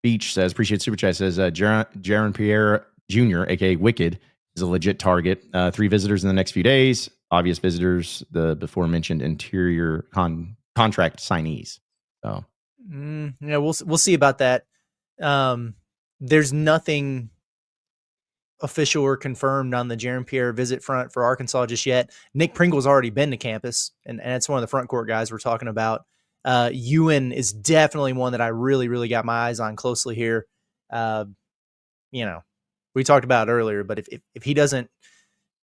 Beach says, appreciate super chat, says Jaron Pierre Jr., aka Wicked, is a legit target. 3 visitors in the next few days. Obvious visitors, the before mentioned interior contract signees. So we'll see about that. There's nothing official or confirmed on the Jaron Pierre visit front for Arkansas just yet. Nick Pringle's already been to campus, and that's one of the front court guys we're talking about. Ewan is definitely one that I really, really got my eyes on closely here. We talked about it earlier, but if he doesn't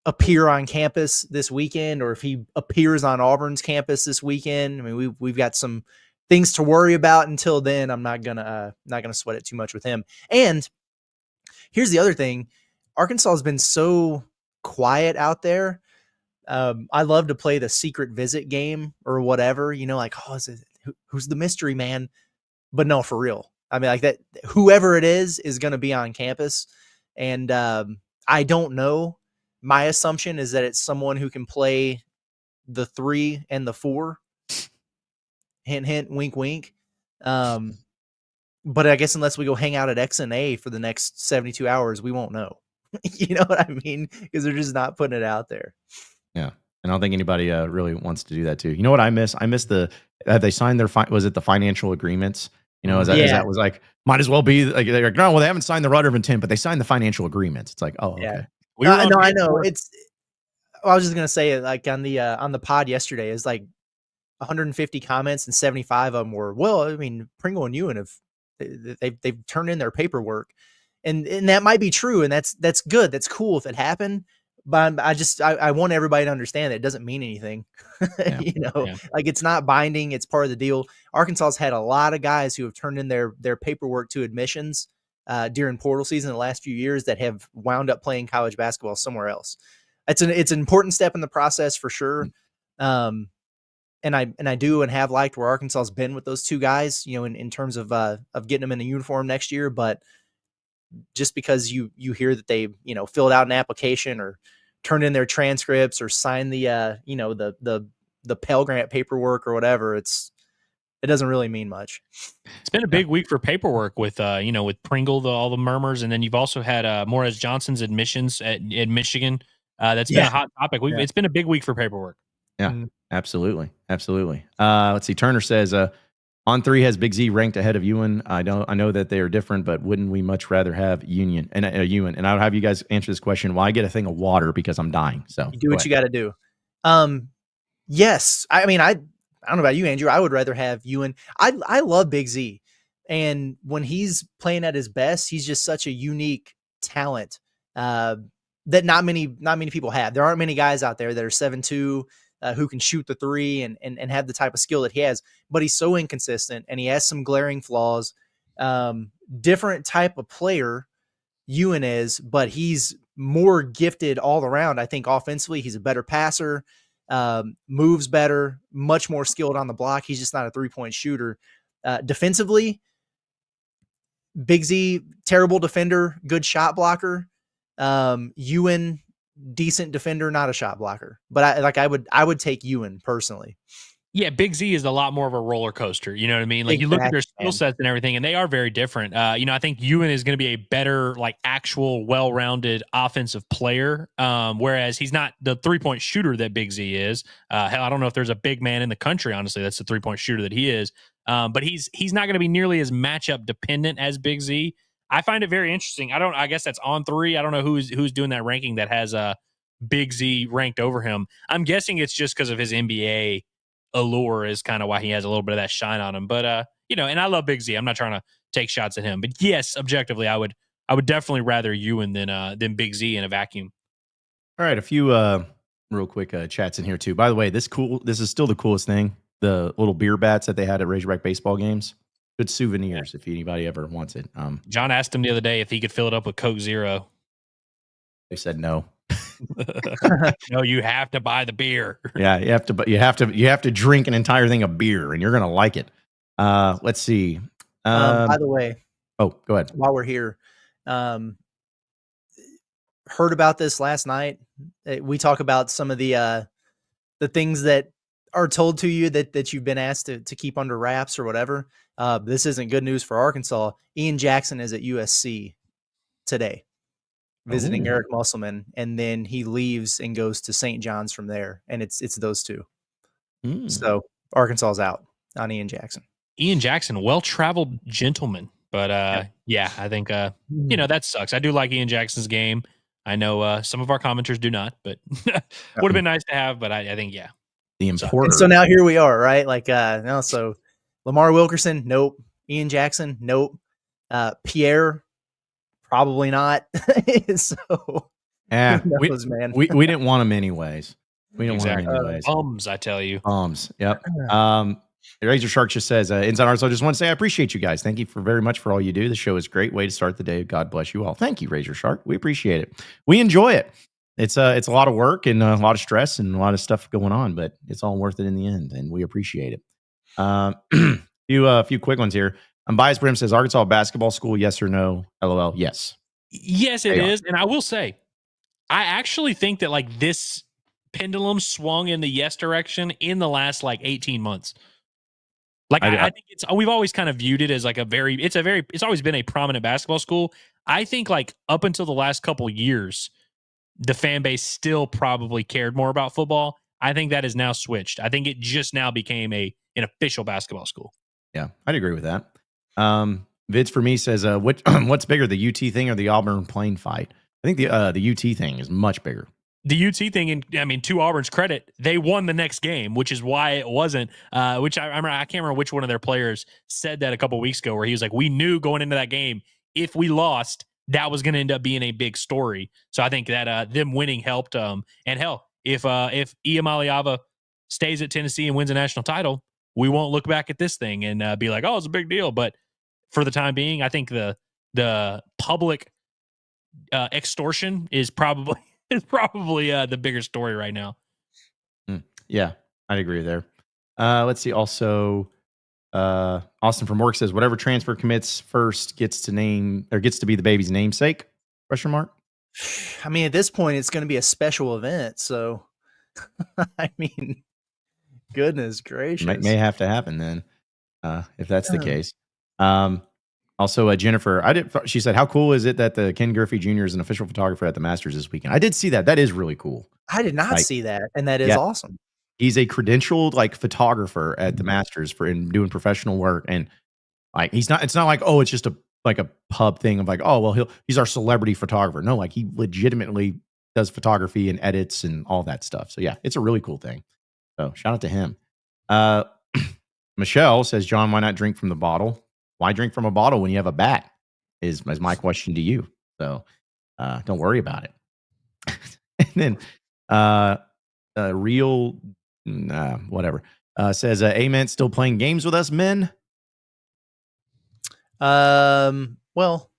appear on campus this weekend, or if he appears on Auburn's campus this weekend, I mean, we've got some things to worry about. Until then, I'm not gonna sweat it too much with him. And here's the other thing. Arkansas has been so quiet out there. I love to play the secret visit game or whatever, who's the mystery man? But no, for real. I mean, like that, whoever it is going to be on campus. And I don't know. My assumption is that it's someone who can play the 3 and the 4. Hint, hint, wink, wink. But I guess unless we go hang out at XNA for the next 72 hours, we won't know. You know what I mean? Because they're just not putting it out there. Yeah. And I don't think anybody really wants to do that too. You know what I miss? I miss they signed their, was it the financial agreements? That was like, might as well be like, they're like, no, well, they haven't signed the letter of intent, but they signed the financial agreements. It's like, oh, okay. I know. I was just going to say, like on the pod yesterday, is like 150 comments and 75 of them were, well, I mean, Pringle and Ewan they've turned in their paperwork. And that might be true, and that's good. That's cool if it happened. But I want everybody to understand that it doesn't mean anything. Yeah. Like it's not binding. It's part of the deal. Arkansas's had a lot of guys who have turned in their paperwork to admissions during portal season the last few years that have wound up playing college basketball somewhere else. It's an important step in the process for sure. And I do and have liked where Arkansas's been with those 2 guys, in terms of getting them in a uniform next year. But just because you hear that they, filled out an application or turned in their transcripts or signed the Pell Grant paperwork or whatever, it doesn't really mean much. It's been a big week for paperwork with Pringle, all the murmurs. And then you've also had Morez Johnson's admissions at Michigan. That's been a hot topic. It's been a big week for paperwork. Yeah, absolutely. Let's see. Turner says, On 3 has Big Z ranked ahead of Ewan. I know that they are different, but wouldn't we much rather have Ewan? And I'll have you guys answer this question. Well, I get a thing of water because I'm dying. So You do what you got to do. Yes. I mean, I don't know about you, Andrew. I would rather have Ewan. I love Big Z. And when he's playing at his best, he's just such a unique talent that not many people have. There aren't many guys out there that are 7'2", who can shoot the three and have the type of skill that he has, but he's so inconsistent and he has some glaring flaws. Different type of player Ewan is, but he's more gifted all around. I think offensively, he's a better passer, moves better, much more skilled on the block. He's just not a 3-point shooter. Defensively, Big Z, terrible defender, good shot blocker. Ewan, decent defender, not a shot blocker. But I would take Ewan personally. Yeah, Big Z is a lot more of a roller coaster. You know what I mean? Like you look at their skill sets and everything, and they are very different. I think Ewan is going to be a better, like actual well-rounded offensive player. Whereas he's not the 3-point shooter that Big Z is. Hell, I don't know if there's a big man in the country, honestly, that's the 3-point shooter that he is. But he's not going to be nearly as matchup dependent as Big Z. I find it very interesting. I guess that's on 3. I don't know who's doing that ranking that has Big Z ranked over him. I'm guessing it's just because of his NBA allure is kind of why he has a little bit of that shine on him. But and I love Big Z. I'm not trying to take shots at him, but yes, objectively, I would definitely rather Ewan than Big Z in a vacuum. All right, a few real quick chats in here too. By the way, this is still the coolest thing. The little beer bats that they had at Razorback baseball games. Good souvenirs if anybody ever wants it. John asked him the other day if he could fill it up with Coke Zero. They said no. No, you have to buy the beer. Yeah, you have to drink an entire thing of beer, and you're gonna like it. Let's see. By the way, go ahead. While we're here, heard about this last night. We talk about some of the things that are told to you that you've been asked to keep under wraps or whatever. This isn't good news for Arkansas. Ian Jackson is at USC today, visiting Eric Musselman, and then he leaves and goes to St. John's from there, and it's those two. So Arkansas's out on Ian Jackson. Ian Jackson, well-traveled gentleman, but I think that sucks. I do like Ian Jackson's game. I know some of our commenters do not, but would have been nice to have. But I think the importer. So now here we are, right? Like so Lamar Wilkerson, nope. Ian Jackson, nope. Pierre, probably not. So we didn't want him anyways. We didn't want him anyways. Bums, I tell you. Bums. Yep. Razor Shark just says, Inside Arkansas, I just want to say I appreciate you guys. Thank you very much for all you do. The show is a great way to start the day. God bless you all. Thank you, Razor Shark. We appreciate it. We enjoy it. It's a lot of work and a lot of stress and a lot of stuff going on, but it's all worth it in the end, and we appreciate it. A few quick ones here. Bias Brim says, Arkansas basketball school, yes or no? LOL, yes. Yes, it is. And I will say, I actually think that like this pendulum swung in the yes direction in the last like 18 months. Like I think we've always kind of viewed it as like it's always been a prominent basketball school. I think like up until the last couple years, the fan base still probably cared more about football. I think that is now switched. I think it just now became an official basketball school. Yeah, I'd agree with that. Vids for me says, what's bigger, the UT thing or the Auburn plane fight? I think the UT thing is much bigger. The UT thing, and to Auburn's credit, they won the next game, which is why it wasn't. Which I can't remember which one of their players said that a couple of weeks ago, where he was like, "We knew going into that game, if we lost, that was going to end up being a big story." So I think that them winning helped. And hell, if Iamaleava stays at Tennessee and wins a national title, we won't look back at this thing and be like, "Oh, it's a big deal." But for the time being, I think the public extortion is probably the bigger story right now. Yeah, I'd agree there. Let's see. Also, Austin from work says, whatever transfer commits first gets to be the baby's namesake? ? I mean, at this point, it's going to be a special event. So, I mean, goodness gracious. May have to happen then, if that's the case. Also, Jennifer, she said, how cool is it that the Ken Griffey Jr. is an official photographer at the Masters this weekend? I did see that. That is really cool. I did not see that, and that is awesome. He's a credentialed like photographer at the Masters for in doing professional work, and like he's not. It's not like it's just a pub thing of like he's our celebrity photographer. No, like he legitimately does photography and edits and all that stuff. So yeah, it's a really cool thing. So shout out to him. Michelle says, John, why not drink from the bottle? Why drink from a bottle when you have a bat? Is my question to you. So don't worry about it. And then real whatever says, Amen still playing games with us men. Well,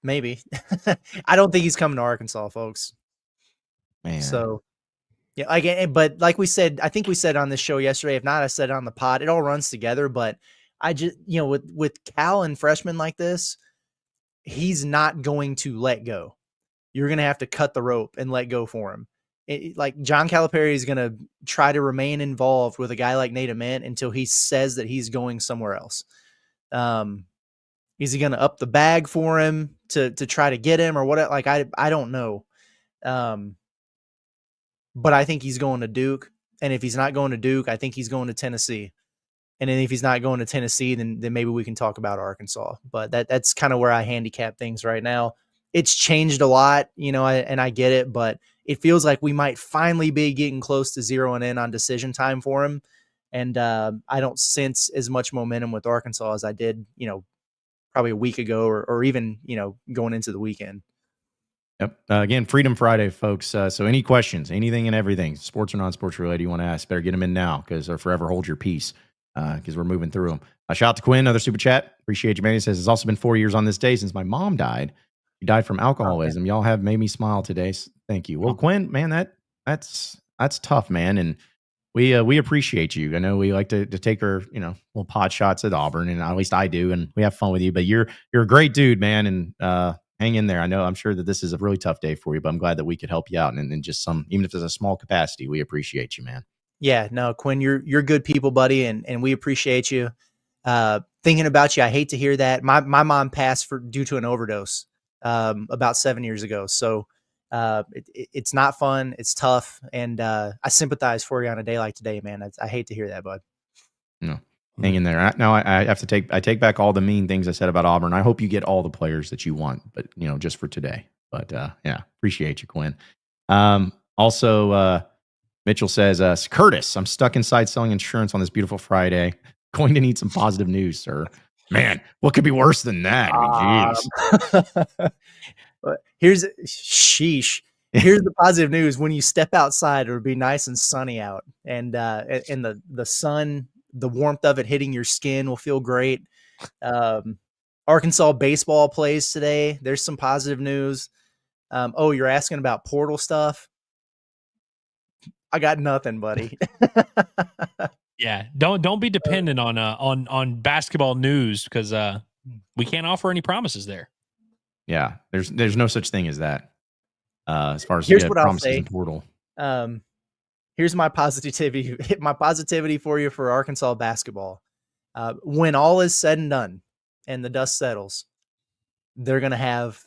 maybe. I don't think he's coming to Arkansas, folks. Man. So yeah, but like we said, I think we said on this show yesterday, if not, I said it on the pod, it all runs together. But I just, with Cal and freshmen like this, he's not going to let go. You're going to have to cut the rope and let go for him. Like John Calipari is going to try to remain involved with a guy like Nate Ament until he says that he's going somewhere else. Is he going to up the bag for him to try to get him or what? Like, I don't know. But I think he's going to Duke. And if he's not going to Duke, I think he's going to Tennessee. And then if he's not going to Tennessee, then maybe we can talk about Arkansas. But that's kind of where I handicap things right now. It's changed a lot, and I get it, but it feels like we might finally be getting close to zeroing in on decision time for him. And I don't sense as much momentum with Arkansas as I did, probably a week ago or even, going into the weekend. Yep. Again, Freedom Friday, folks. So any questions, anything and everything, sports or non-sports related you want to ask, better get them in now or forever hold your peace because we're moving through them. Shout out to Quinn, another super chat. Appreciate you, man. He says, it's also been 4 years on this day since my mom died. She died from alcoholism. Y'all have made me smile today. So thank you. Well, Quinn, man, that's tough, man. And we appreciate you. I know we like to take our, little pot shots at Auburn, and at least I do, and we have fun with you. But you're a great dude, man, and hang in there. I'm sure that this is a really tough day for you, but I'm glad that we could help you out, and just even if there's a small capacity, we appreciate you, man. Yeah, no, Quinn, you're good people, buddy, and we appreciate you. Thinking about you, I hate to hear that. My mom passed due to an overdose about 7 years ago. So it's not fun. It's tough. And I sympathize for you on a day like today, man. I hate to hear that, bud. No, hang in there. Now I have to I take back all the mean things I said about Auburn. I hope you get all the players that you want, but just for today. But yeah, appreciate you, Quinn. Also, Mitchell says, Curtis, I'm stuck inside selling insurance on this beautiful Friday. Going to need some positive news, sir. Man, what could be worse than that? Jeez. Here's the positive news. When you step outside, it'll be nice and sunny out, and the sun, the warmth of it hitting your skin will feel great. Arkansas baseball plays today. There's some positive news. You're asking about portal stuff. I got nothing, buddy. Yeah, don't be dependent on basketball news because we can't offer any promises there. Yeah, there's no such thing as that. As far as here's what I'll say. In portal. Here's my positivity for you for Arkansas basketball. When all is said and done, and the dust settles, they're going to have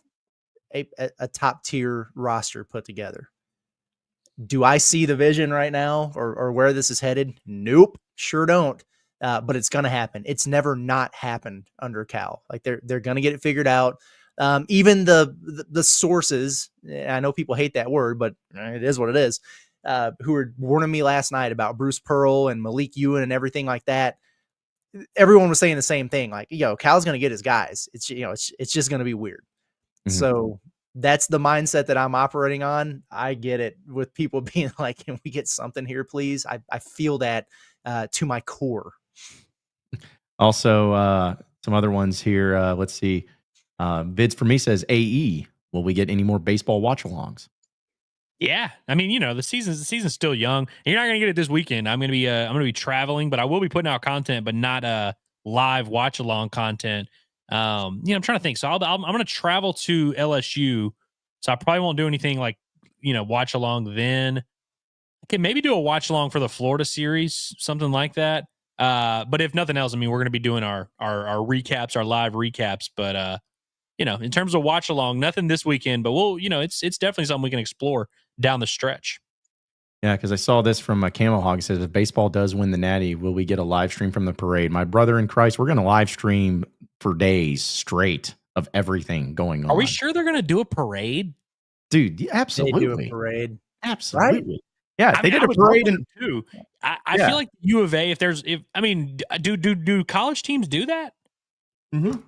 a top tier roster put together. Do I see the vision right now or where this is headed? Nope, sure don't. But it's going to happen. It's never not happened under Cal. Like they're going to get it figured out. Even the sources, I know people hate that word, but it is what it is, who were warning me last night about Bruce Pearl and Malik Diahn and everything like that. Everyone was saying the same thing. Like, Cal's going to get his guys. It's just going to be weird. Mm-hmm. So that's the mindset that I'm operating on. I get it with people being like, can we get something here, please? I feel that to my core. Also, some other ones here. Let's see. Vids for me says AE. Will we get any more baseball watch-alongs? Yeah, I mean, the season's still young. And you're not going to get it this weekend. I'm going to be traveling, but I will be putting out content, but not live watch-along content. I'm trying to think. So I'm going to travel to LSU. So I probably won't do anything like, watch along then. I can maybe do a watch along for the Florida series, something like that. But if nothing else, I mean, we're going to be doing our recaps, our live recaps. But, in terms of watch along, nothing this weekend, but it's definitely something we can explore down the stretch. Yeah, because I saw this from Camel Hog. It says, if baseball does win the Natty, will we get a live stream from the parade? My brother in Christ, we're going to live stream for days straight of everything going on. Are we sure they're going to do a parade? Dude, They absolutely. do a parade. Absolutely. Yeah, I they mean, did a parade and too. I feel like U of A. Do college teams do that? Mhm.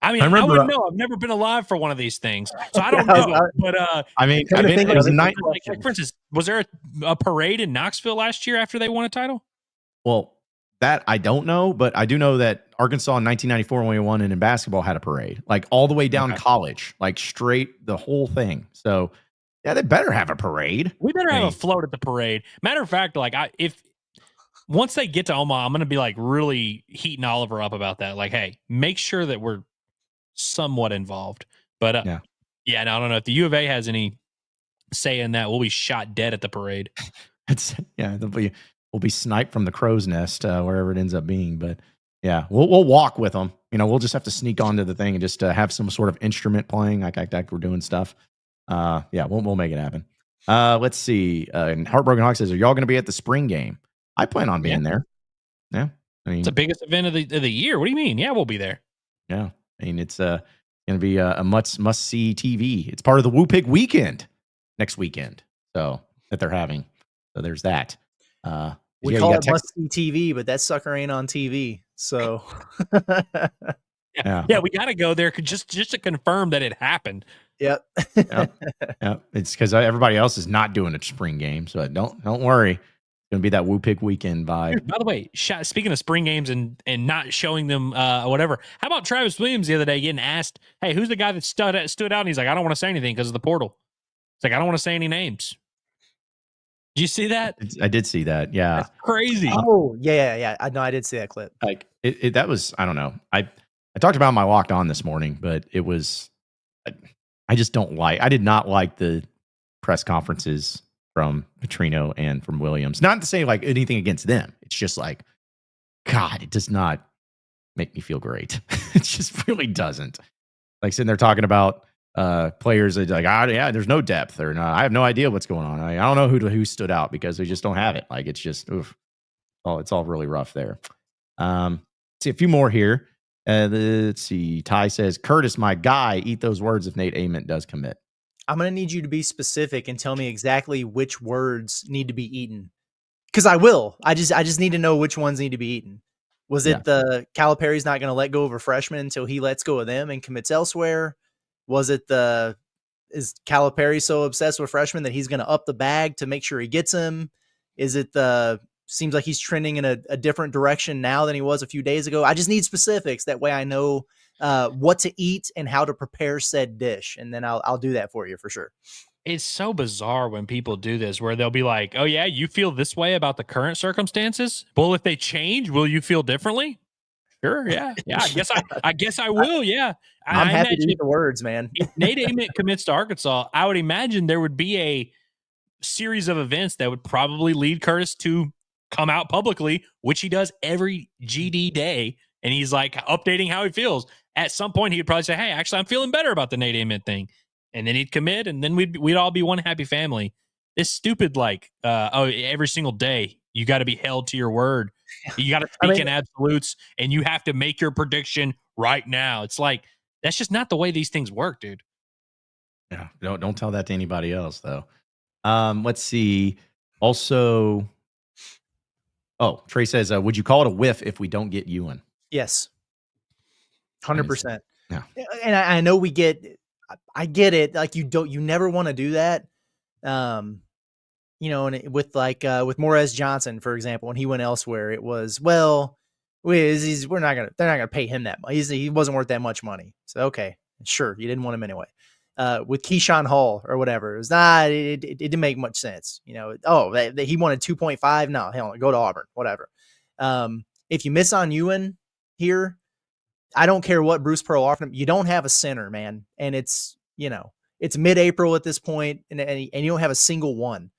I mean, I I remember, wouldn't know. I've never been alive for one of these things, so I don't know. But I mean, Kinda think it was a like night. like, for instance, was there a parade in Knoxville last year after they won a title? Well, that I don't know, but I do know that Arkansas in 1994 when we won it in basketball had a parade, like all the way down college, like straight the whole thing. So yeah, they better have a parade. We better have a float at the parade. Matter of fact, like if once they get to Omaha, I'm going to be like really heating Oliver up about that. Like, hey, make sure that we're somewhat involved. But no, I don't know if the U of A has any say in that. We'll be shot dead at the parade. We'll be sniped from the crow's nest wherever it ends up being. But yeah, we'll walk with them. We'll just have to sneak onto the thing and just have some sort of instrument playing, like we're doing stuff. We'll make it happen. Let's see. And Heartbroken Hawk says, "Are y'all going to be at the spring game?" I plan on being there. Yeah, I mean, it's the biggest event of the year. What do you mean? Yeah, we'll be there. Yeah, I mean it's going to be a must see TV. It's part of the Woo Pig weekend next weekend, so that they're having. So there's that. We call it must see TV, but that sucker ain't on TV. So yeah, we got to go there just to confirm that it happened. Yep. Yep. It's because everybody else is not doing a spring game, so don't worry. It's gonna be that Woo Pig weekend vibe. Dude, by the way, speaking of spring games and not showing them whatever, how about Travis Williams the other day getting asked, "Hey, who's the guy that stood out?" And he's like, "I don't want to say anything because of the portal." It's like, I don't want to say any names. Did you see that? I did see that. Yeah, that's crazy. Oh yeah. I did see that clip. Like that was, I don't know. I talked about my Locked On this morning, but it was. I did not like the press conferences from Petrino and from Williams. Not to say like anything against them. It's just like, God, it does not make me feel great. It just really doesn't. Like sitting there talking about players that like, there's no depth or no, I have no idea what's going on. I don't know who stood out because we just don't have it. Like it's just, it's all really rough there. See a few more here. Let's see. Ty says, Curtis, my guy, eat those words if Nate Ament does commit. I'm going to need you to be specific and tell me exactly which words need to be eaten. Because I will. I just need to know which ones need to be eaten. Was it the Calipari's not going to let go of a freshman until he lets go of them and commits elsewhere? Was it is Calipari so obsessed with freshmen that he's going to up the bag to make sure he gets him? Is it seems like he's trending in a different direction now than he was a few days ago? I just need specifics. That way I know what to eat and how to prepare said dish. And then I'll do that for you for sure. It's so bizarre when people do this where they'll be like, oh yeah, you feel this way about the current circumstances? Well, if they change, will you feel differently? Sure. Yeah. Yeah. I guess I will. Yeah. I'm happy to eat the words, man. If Nate Ament commits to Arkansas, I would imagine there would be a series of events that would probably lead Curtis to come out publicly, which he does every GD day. And he's like updating how he feels. At some point, he would probably say, hey, actually, I'm feeling better about the Nate Ament thing. And then he'd commit, and then we'd all be one happy family. This stupid, like, every single day, you got to be held to your word. You got to speak in absolutes, and you have to make your prediction right now. It's like, that's just not the way these things work, dude. Yeah, don't tell that to anybody else, though. Let's see. Also, Trey says, would you call it a whiff if we don't get Ewan? Yes. 100%. Yeah. And I know I get it. Like you never want to do that. And with Morez Johnson, for example, when he went elsewhere, it was, they're not going to pay him that much. He wasn't worth that much money. So, okay, sure. You didn't want him anyway. With Keyshawn Hall or whatever, it was not, it didn't make much sense. He wanted 2.5. No, hell, go to Auburn, whatever. If you miss on Ewan here, I don't care what Bruce Pearl offered him. You don't have a center, man. And it's mid-April at this point, and you don't have a single one.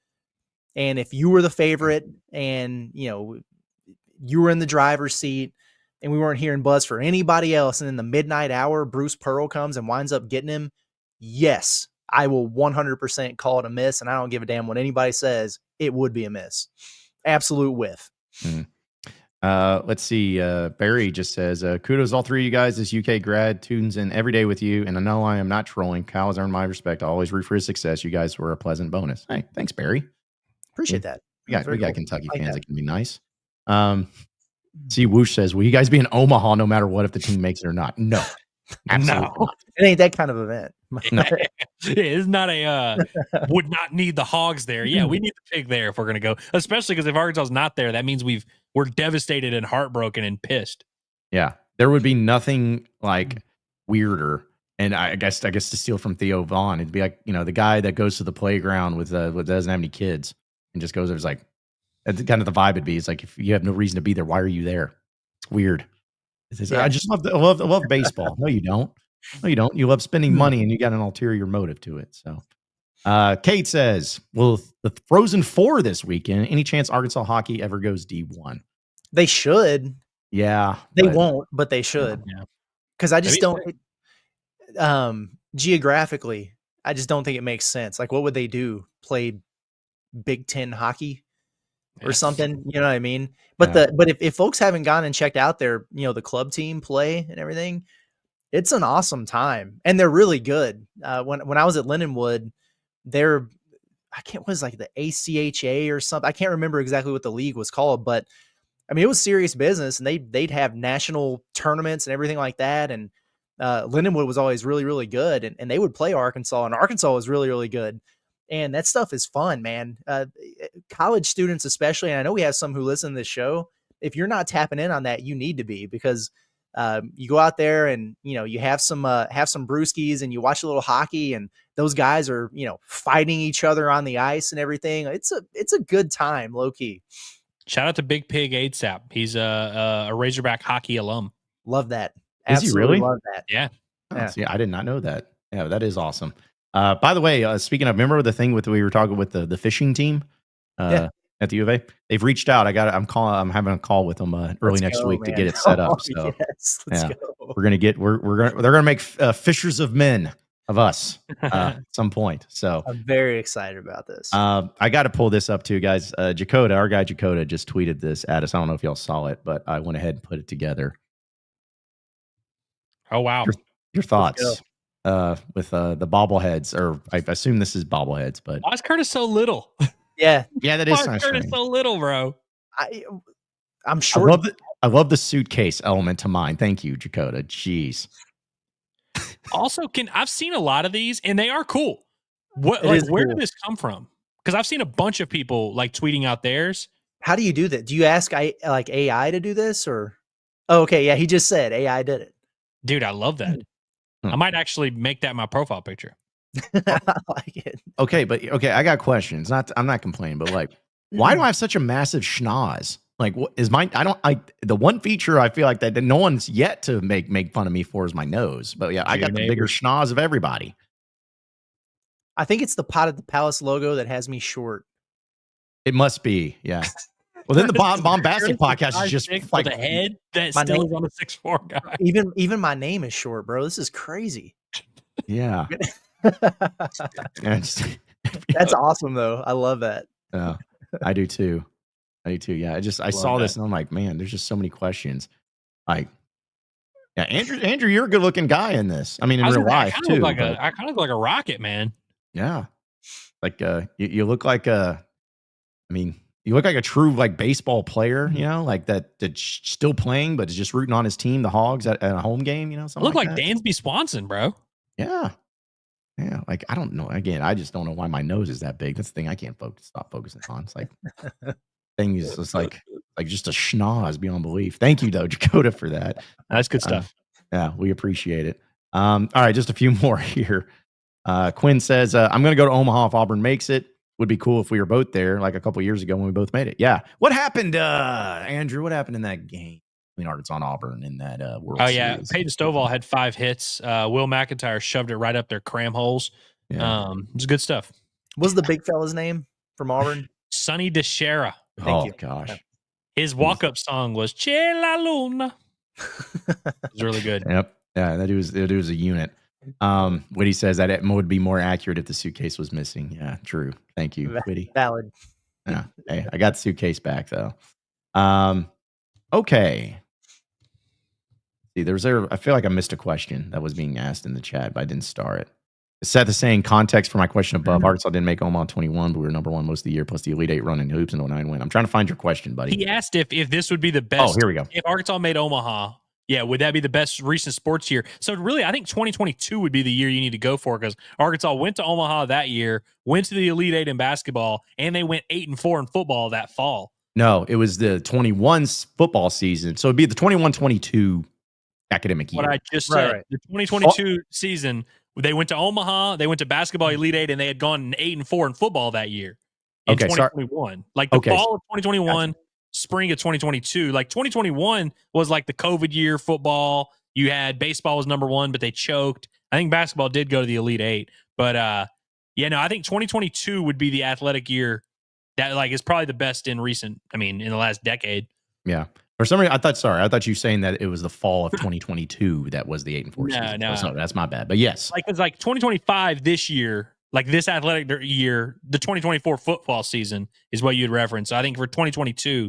And if you were the favorite and, you were in the driver's seat and we weren't hearing buzz for anybody else, and in the midnight hour, Bruce Pearl comes and winds up getting him, yes, I will 100% call it a miss, and I don't give a damn what anybody says. it would be a miss. Absolute whiff. Let's see. Barry just says, kudos all three of you guys. This UK grad tunes in every day with you. And I know I am not trolling. Kyle has earned my respect. I always root for his success. You guys were a pleasant bonus. Hey, thanks, Barry. Appreciate that. We got cool. Kentucky fans that can be nice. See, Whoosh says, will you guys be in Omaha no matter what if the team makes it or not? No. Absolutely not. It ain't that kind of event. No. It's not a would not need the Hogs there. Yeah, we need the pig there if we're gonna go. Especially because if Arkansas's not there, that means we're devastated and heartbroken and pissed. Yeah, there would be nothing like weirder. And I guess to steal from Theo Vaughn, it'd be like, the guy that goes to the playground with doesn't have any kids and just goes there. It's like, that's kind of the vibe it'd be. It's like, if you have no reason to be there, why are you there? It's weird. I just love baseball. No, you don't. No, you don't. You love spending money and you got an ulterior motive to it. So Kate says, well, the Frozen Four this weekend, any chance Arkansas hockey ever goes D1? They should. Yeah. They won't, but they should. Yeah. Because I just don't geographically, I just don't think it makes sense. Like, what would they do? Play Big Ten hockey or something? You know what I mean? But if folks haven't gone and checked out their, the club team play and everything, it's an awesome time. And they're really good. When I was at Lindenwood, what was like the ACHA or something. I can't remember exactly what the league was called, but I mean, it was serious business, and they'd have national tournaments and everything like that. And Lindenwood was always really, really good, and they would play Arkansas, and Arkansas was really, really good. And that stuff is fun, man. College students, especially, and I know we have some who listen to this show. If you're not tapping in on that, you need to be, because you go out there and, you have some brewskis and you watch a little hockey, and those guys are, fighting each other on the ice and everything. It's a good time, low key. Shout out to Big Pig ASAP. He's a Razorback hockey alum. Love that. Is he really? Love that. Yeah. See, I did not know that. Yeah, that is awesome. By the way, speaking of, remember the thing we were talking with the fishing team at the U of A? They've reached out. I'm having a call with them early next week to get it set up. So let's go. They're gonna make fishers of men of us at some point. So I'm very excited about this. I got to pull this up too, guys. Jakota, our guy Jakota, just tweeted this at us. I don't know if y'all saw it, but I went ahead and put it together. Oh wow! Your thoughts with the bobbleheads, or I assume this is bobbleheads, but why is Curtis so little? Yeah, that is why is Curtis so little, bro? I'm sure. I love the suitcase element to mine. Thank you, Jakota. Jeez. Also, I've seen a lot of these, and they are cool. Where did this come from? Because I've seen a bunch of people like tweeting out theirs. How do you do that? Do you ask AI to do this, or? Oh, okay, yeah, he just said AI did it. Dude, I love that. I might actually make that my profile picture. I like it. Okay, I got questions. I'm not complaining, but like, why do I have such a massive schnoz? Like, what is mine? The one feature I feel like that no one's yet to make fun of me for is my nose. But yeah, I got the bigger schnoz of everybody. I think it's the Pot at the Palace logo that has me short. It must be, yeah. Well, then the Bombastic podcast is just like the head that still is on a 6'4" guy. Even my name is short, bro. This is crazy. Yeah. That's awesome, though. I love that. Yeah, I do too. Yeah, I saw this and I'm like, man, there's just so many questions. Like, yeah, Andrew, you're a good looking guy in this. I mean, in real life too. I kind of look like a rocket, man. Yeah, like you look like you look like a true like baseball player, like that's still playing, but is just rooting on his team, the Hogs, at a home game, something. I look like Dansby Swanson, bro. Yeah. Yeah, like I don't know. Again, I just don't know why my nose is that big. That's the thing I can't stop focusing on. It's like thing is just like just a schnoz beyond belief. Thank you though, Jakota, for that. That's good stuff. Yeah, we appreciate it. All right, just a few more here. Quinn says, I'm gonna go to Omaha if Auburn makes it. Would be cool if we were both there like a couple years ago when we both made it. Yeah. What happened, Andrew? What happened in that game between Arkansas and Auburn in that World Series? Peyton Stovall had 5 hits. Will McIntyre shoved it right up their cram holes. Yeah. It was good stuff. What was the big fella's name from Auburn? Sonny DeShera. Thank you. Gosh. His walk-up song was Che La Luna. It was really good. Yep. Yeah, that was a unit. Whitty says that it would be more accurate if the suitcase was missing. Yeah, true. Thank you, Whitty. Valid. Yeah. Hey, I got the suitcase back though. Okay. See, I feel like I missed a question that was being asked in the chat, but I didn't start it. Seth is saying context for my question above. Arkansas didn't make Omaha 21, but we were number one most of the year, plus the Elite Eight run in hoops and 09 win. I'm trying to find your question, buddy. He asked if this would be the best. Oh, here we go. If Arkansas made Omaha, yeah, would that be the best recent sports year? So really, I think 2022 would be the year you need to go for, because Arkansas went to Omaha that year, went to the Elite Eight in basketball, and they went 8-4 in football that fall. No, it was the 21 football season. So it'd be the 21-22 academic year. What I just said, right. The 2022 season, they went to Omaha, they went to basketball Elite Eight, and they had gone 8-4 in football that year in 2021. Sorry. Like the fall of 2021, spring of 2022. Like 2021 was like the COVID year football. You had baseball was number one, but they choked. I think basketball did go to the Elite Eight. But I think 2022 would be the athletic year that like is probably the best in the last decade. Yeah. For some reason, I thought you were saying that it was the fall of 2022 that was the 8-4 season. No, that's my bad. But yes, like it's like 2025 this year, like this athletic year, the 2024 football season is what you'd reference. So I think for 2022,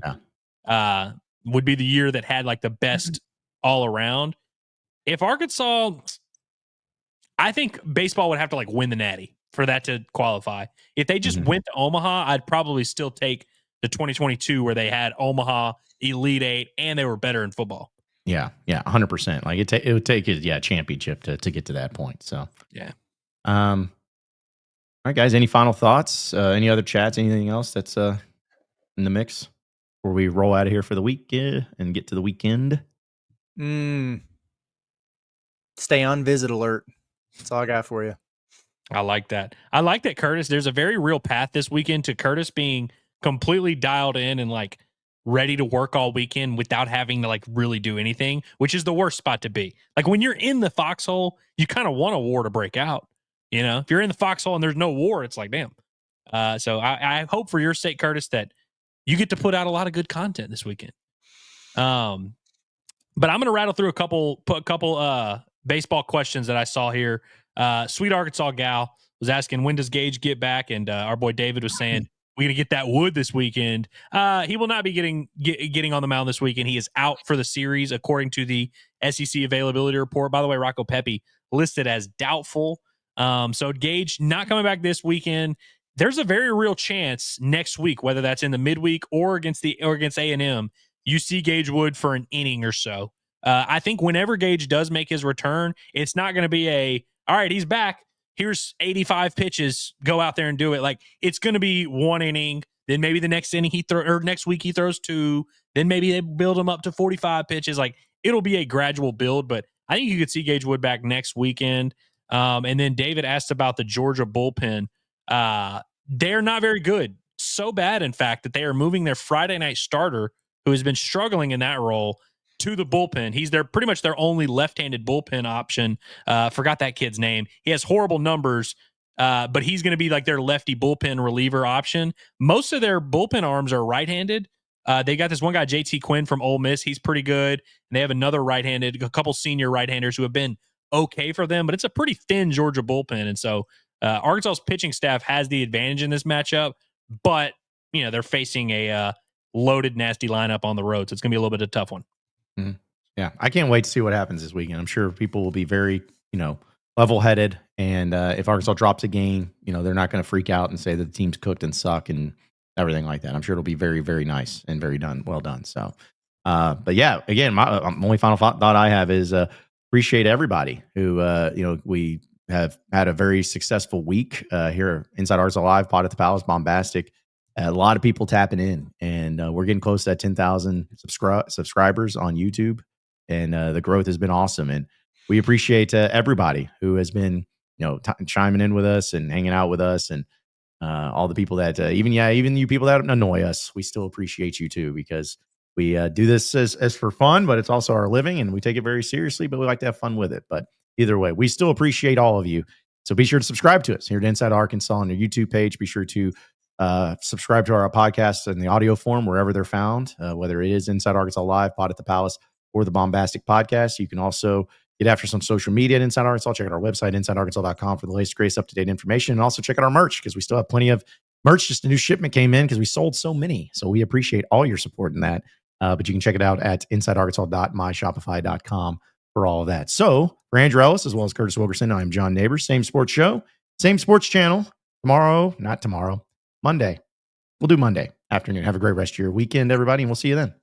would be the year that had like the best all around. If Arkansas, I think baseball would have to like win the Natty for that to qualify. If they just went to Omaha, I'd probably still take the 2022 where they had Omaha, Elite Eight, and they were better in football. Yeah, 100%. Like it would take a championship to get to that point. So yeah. All right, guys. Any final thoughts? Any other chats? Anything else that's in the mix before we roll out of here for the week and get to the weekend? Stay on visit alert. That's all I got for you. I like that. Curtis. There's a very real path this weekend to Curtis being completely dialed in and like ready to work all weekend without having to like really do anything, which is the worst spot to be. Like when you're in the foxhole, you kind of want a war to break out. You know, if you're in the foxhole and there's no war, it's like, damn. So I hope for your sake, Curtis, that you get to put out a lot of good content this weekend. But I'm going to rattle through a couple baseball questions that I saw here. Sweet Arkansas gal was asking, when does Gage get back? And our boy David was saying, we're going to get that wood this weekend. He will not be getting on the mound this weekend. He is out for the series, according to the SEC availability report. By the way, Rocco Pepe listed as doubtful. So Gage not coming back this weekend. There's a very real chance next week, whether that's in the midweek or against A&M, you see Gage Wood for an inning or so. I think whenever Gage does make his return, it's not going to be all right, he's back. Here's 85 pitches. Go out there and do it. Like it's going to be one inning. Then maybe the next inning next week he throws 2. Then maybe they build him up to 45 pitches. Like it'll be a gradual build, but I think you could see Gage Wood back next weekend. And then David asked about the Georgia bullpen. They're not very good. So bad, in fact, that they are moving their Friday night starter, who has been struggling in that role, to the bullpen. He's pretty much their only left-handed bullpen option. Forgot that kid's name. He has horrible numbers, but he's going to be like their lefty bullpen reliever option. Most of their bullpen arms are right-handed. They got this one guy, JT Quinn from Ole Miss. He's pretty good. And they have another right-handed, a couple senior right-handers who have been okay for them, but it's a pretty thin Georgia bullpen. And so Arkansas's pitching staff has the advantage in this matchup, but they're facing a loaded, nasty lineup on the road. So it's going to be a little bit of a tough one. Mm-hmm. Yeah, I can't wait to see what happens this weekend. I'm sure people will be very, level-headed. And if Arkansas drops a game, they're not going to freak out and say that the team's cooked and suck and everything like that. I'm sure it'll be very, very nice and very well done. So, but yeah, again, my only final thought I have is appreciate everybody who, we have had a very successful week here Inside Arkansas Live, Pod at the Palace, Bombastic. A lot of people tapping in, and we're getting close to that 10,000 subscribers on YouTube, and the growth has been awesome. And we appreciate everybody who has been, chiming in with us and hanging out with us, and all the people that even you people that annoy us, we still appreciate you too, because we do this as for fun, but it's also our living, and we take it very seriously, but we like to have fun with it. But either way, we still appreciate all of you. So be sure to subscribe to us here at Inside Arkansas on your YouTube page. Be sure to subscribe to our podcasts in the audio form wherever they're found, whether it is Inside Arkansas Live, Pod at the Palace, or the Bombastic Podcast. You can also get after some social media at Inside Arkansas. Check out our website, InsideArkansas.com, for the latest, greatest, up-to-date information. And also check out our merch, because we still have plenty of merch, just a new shipment came in because we sold so many. So we appreciate all your support in that. But you can check it out at insidearkansas.myshopify.com for all of that. So for Andrew Ellis, as well as Curtis Wilkerson, I'm John Neighbors. Same sports show, same sports channel. Monday. We'll do Monday afternoon. Have a great rest of your weekend, everybody, and we'll see you then.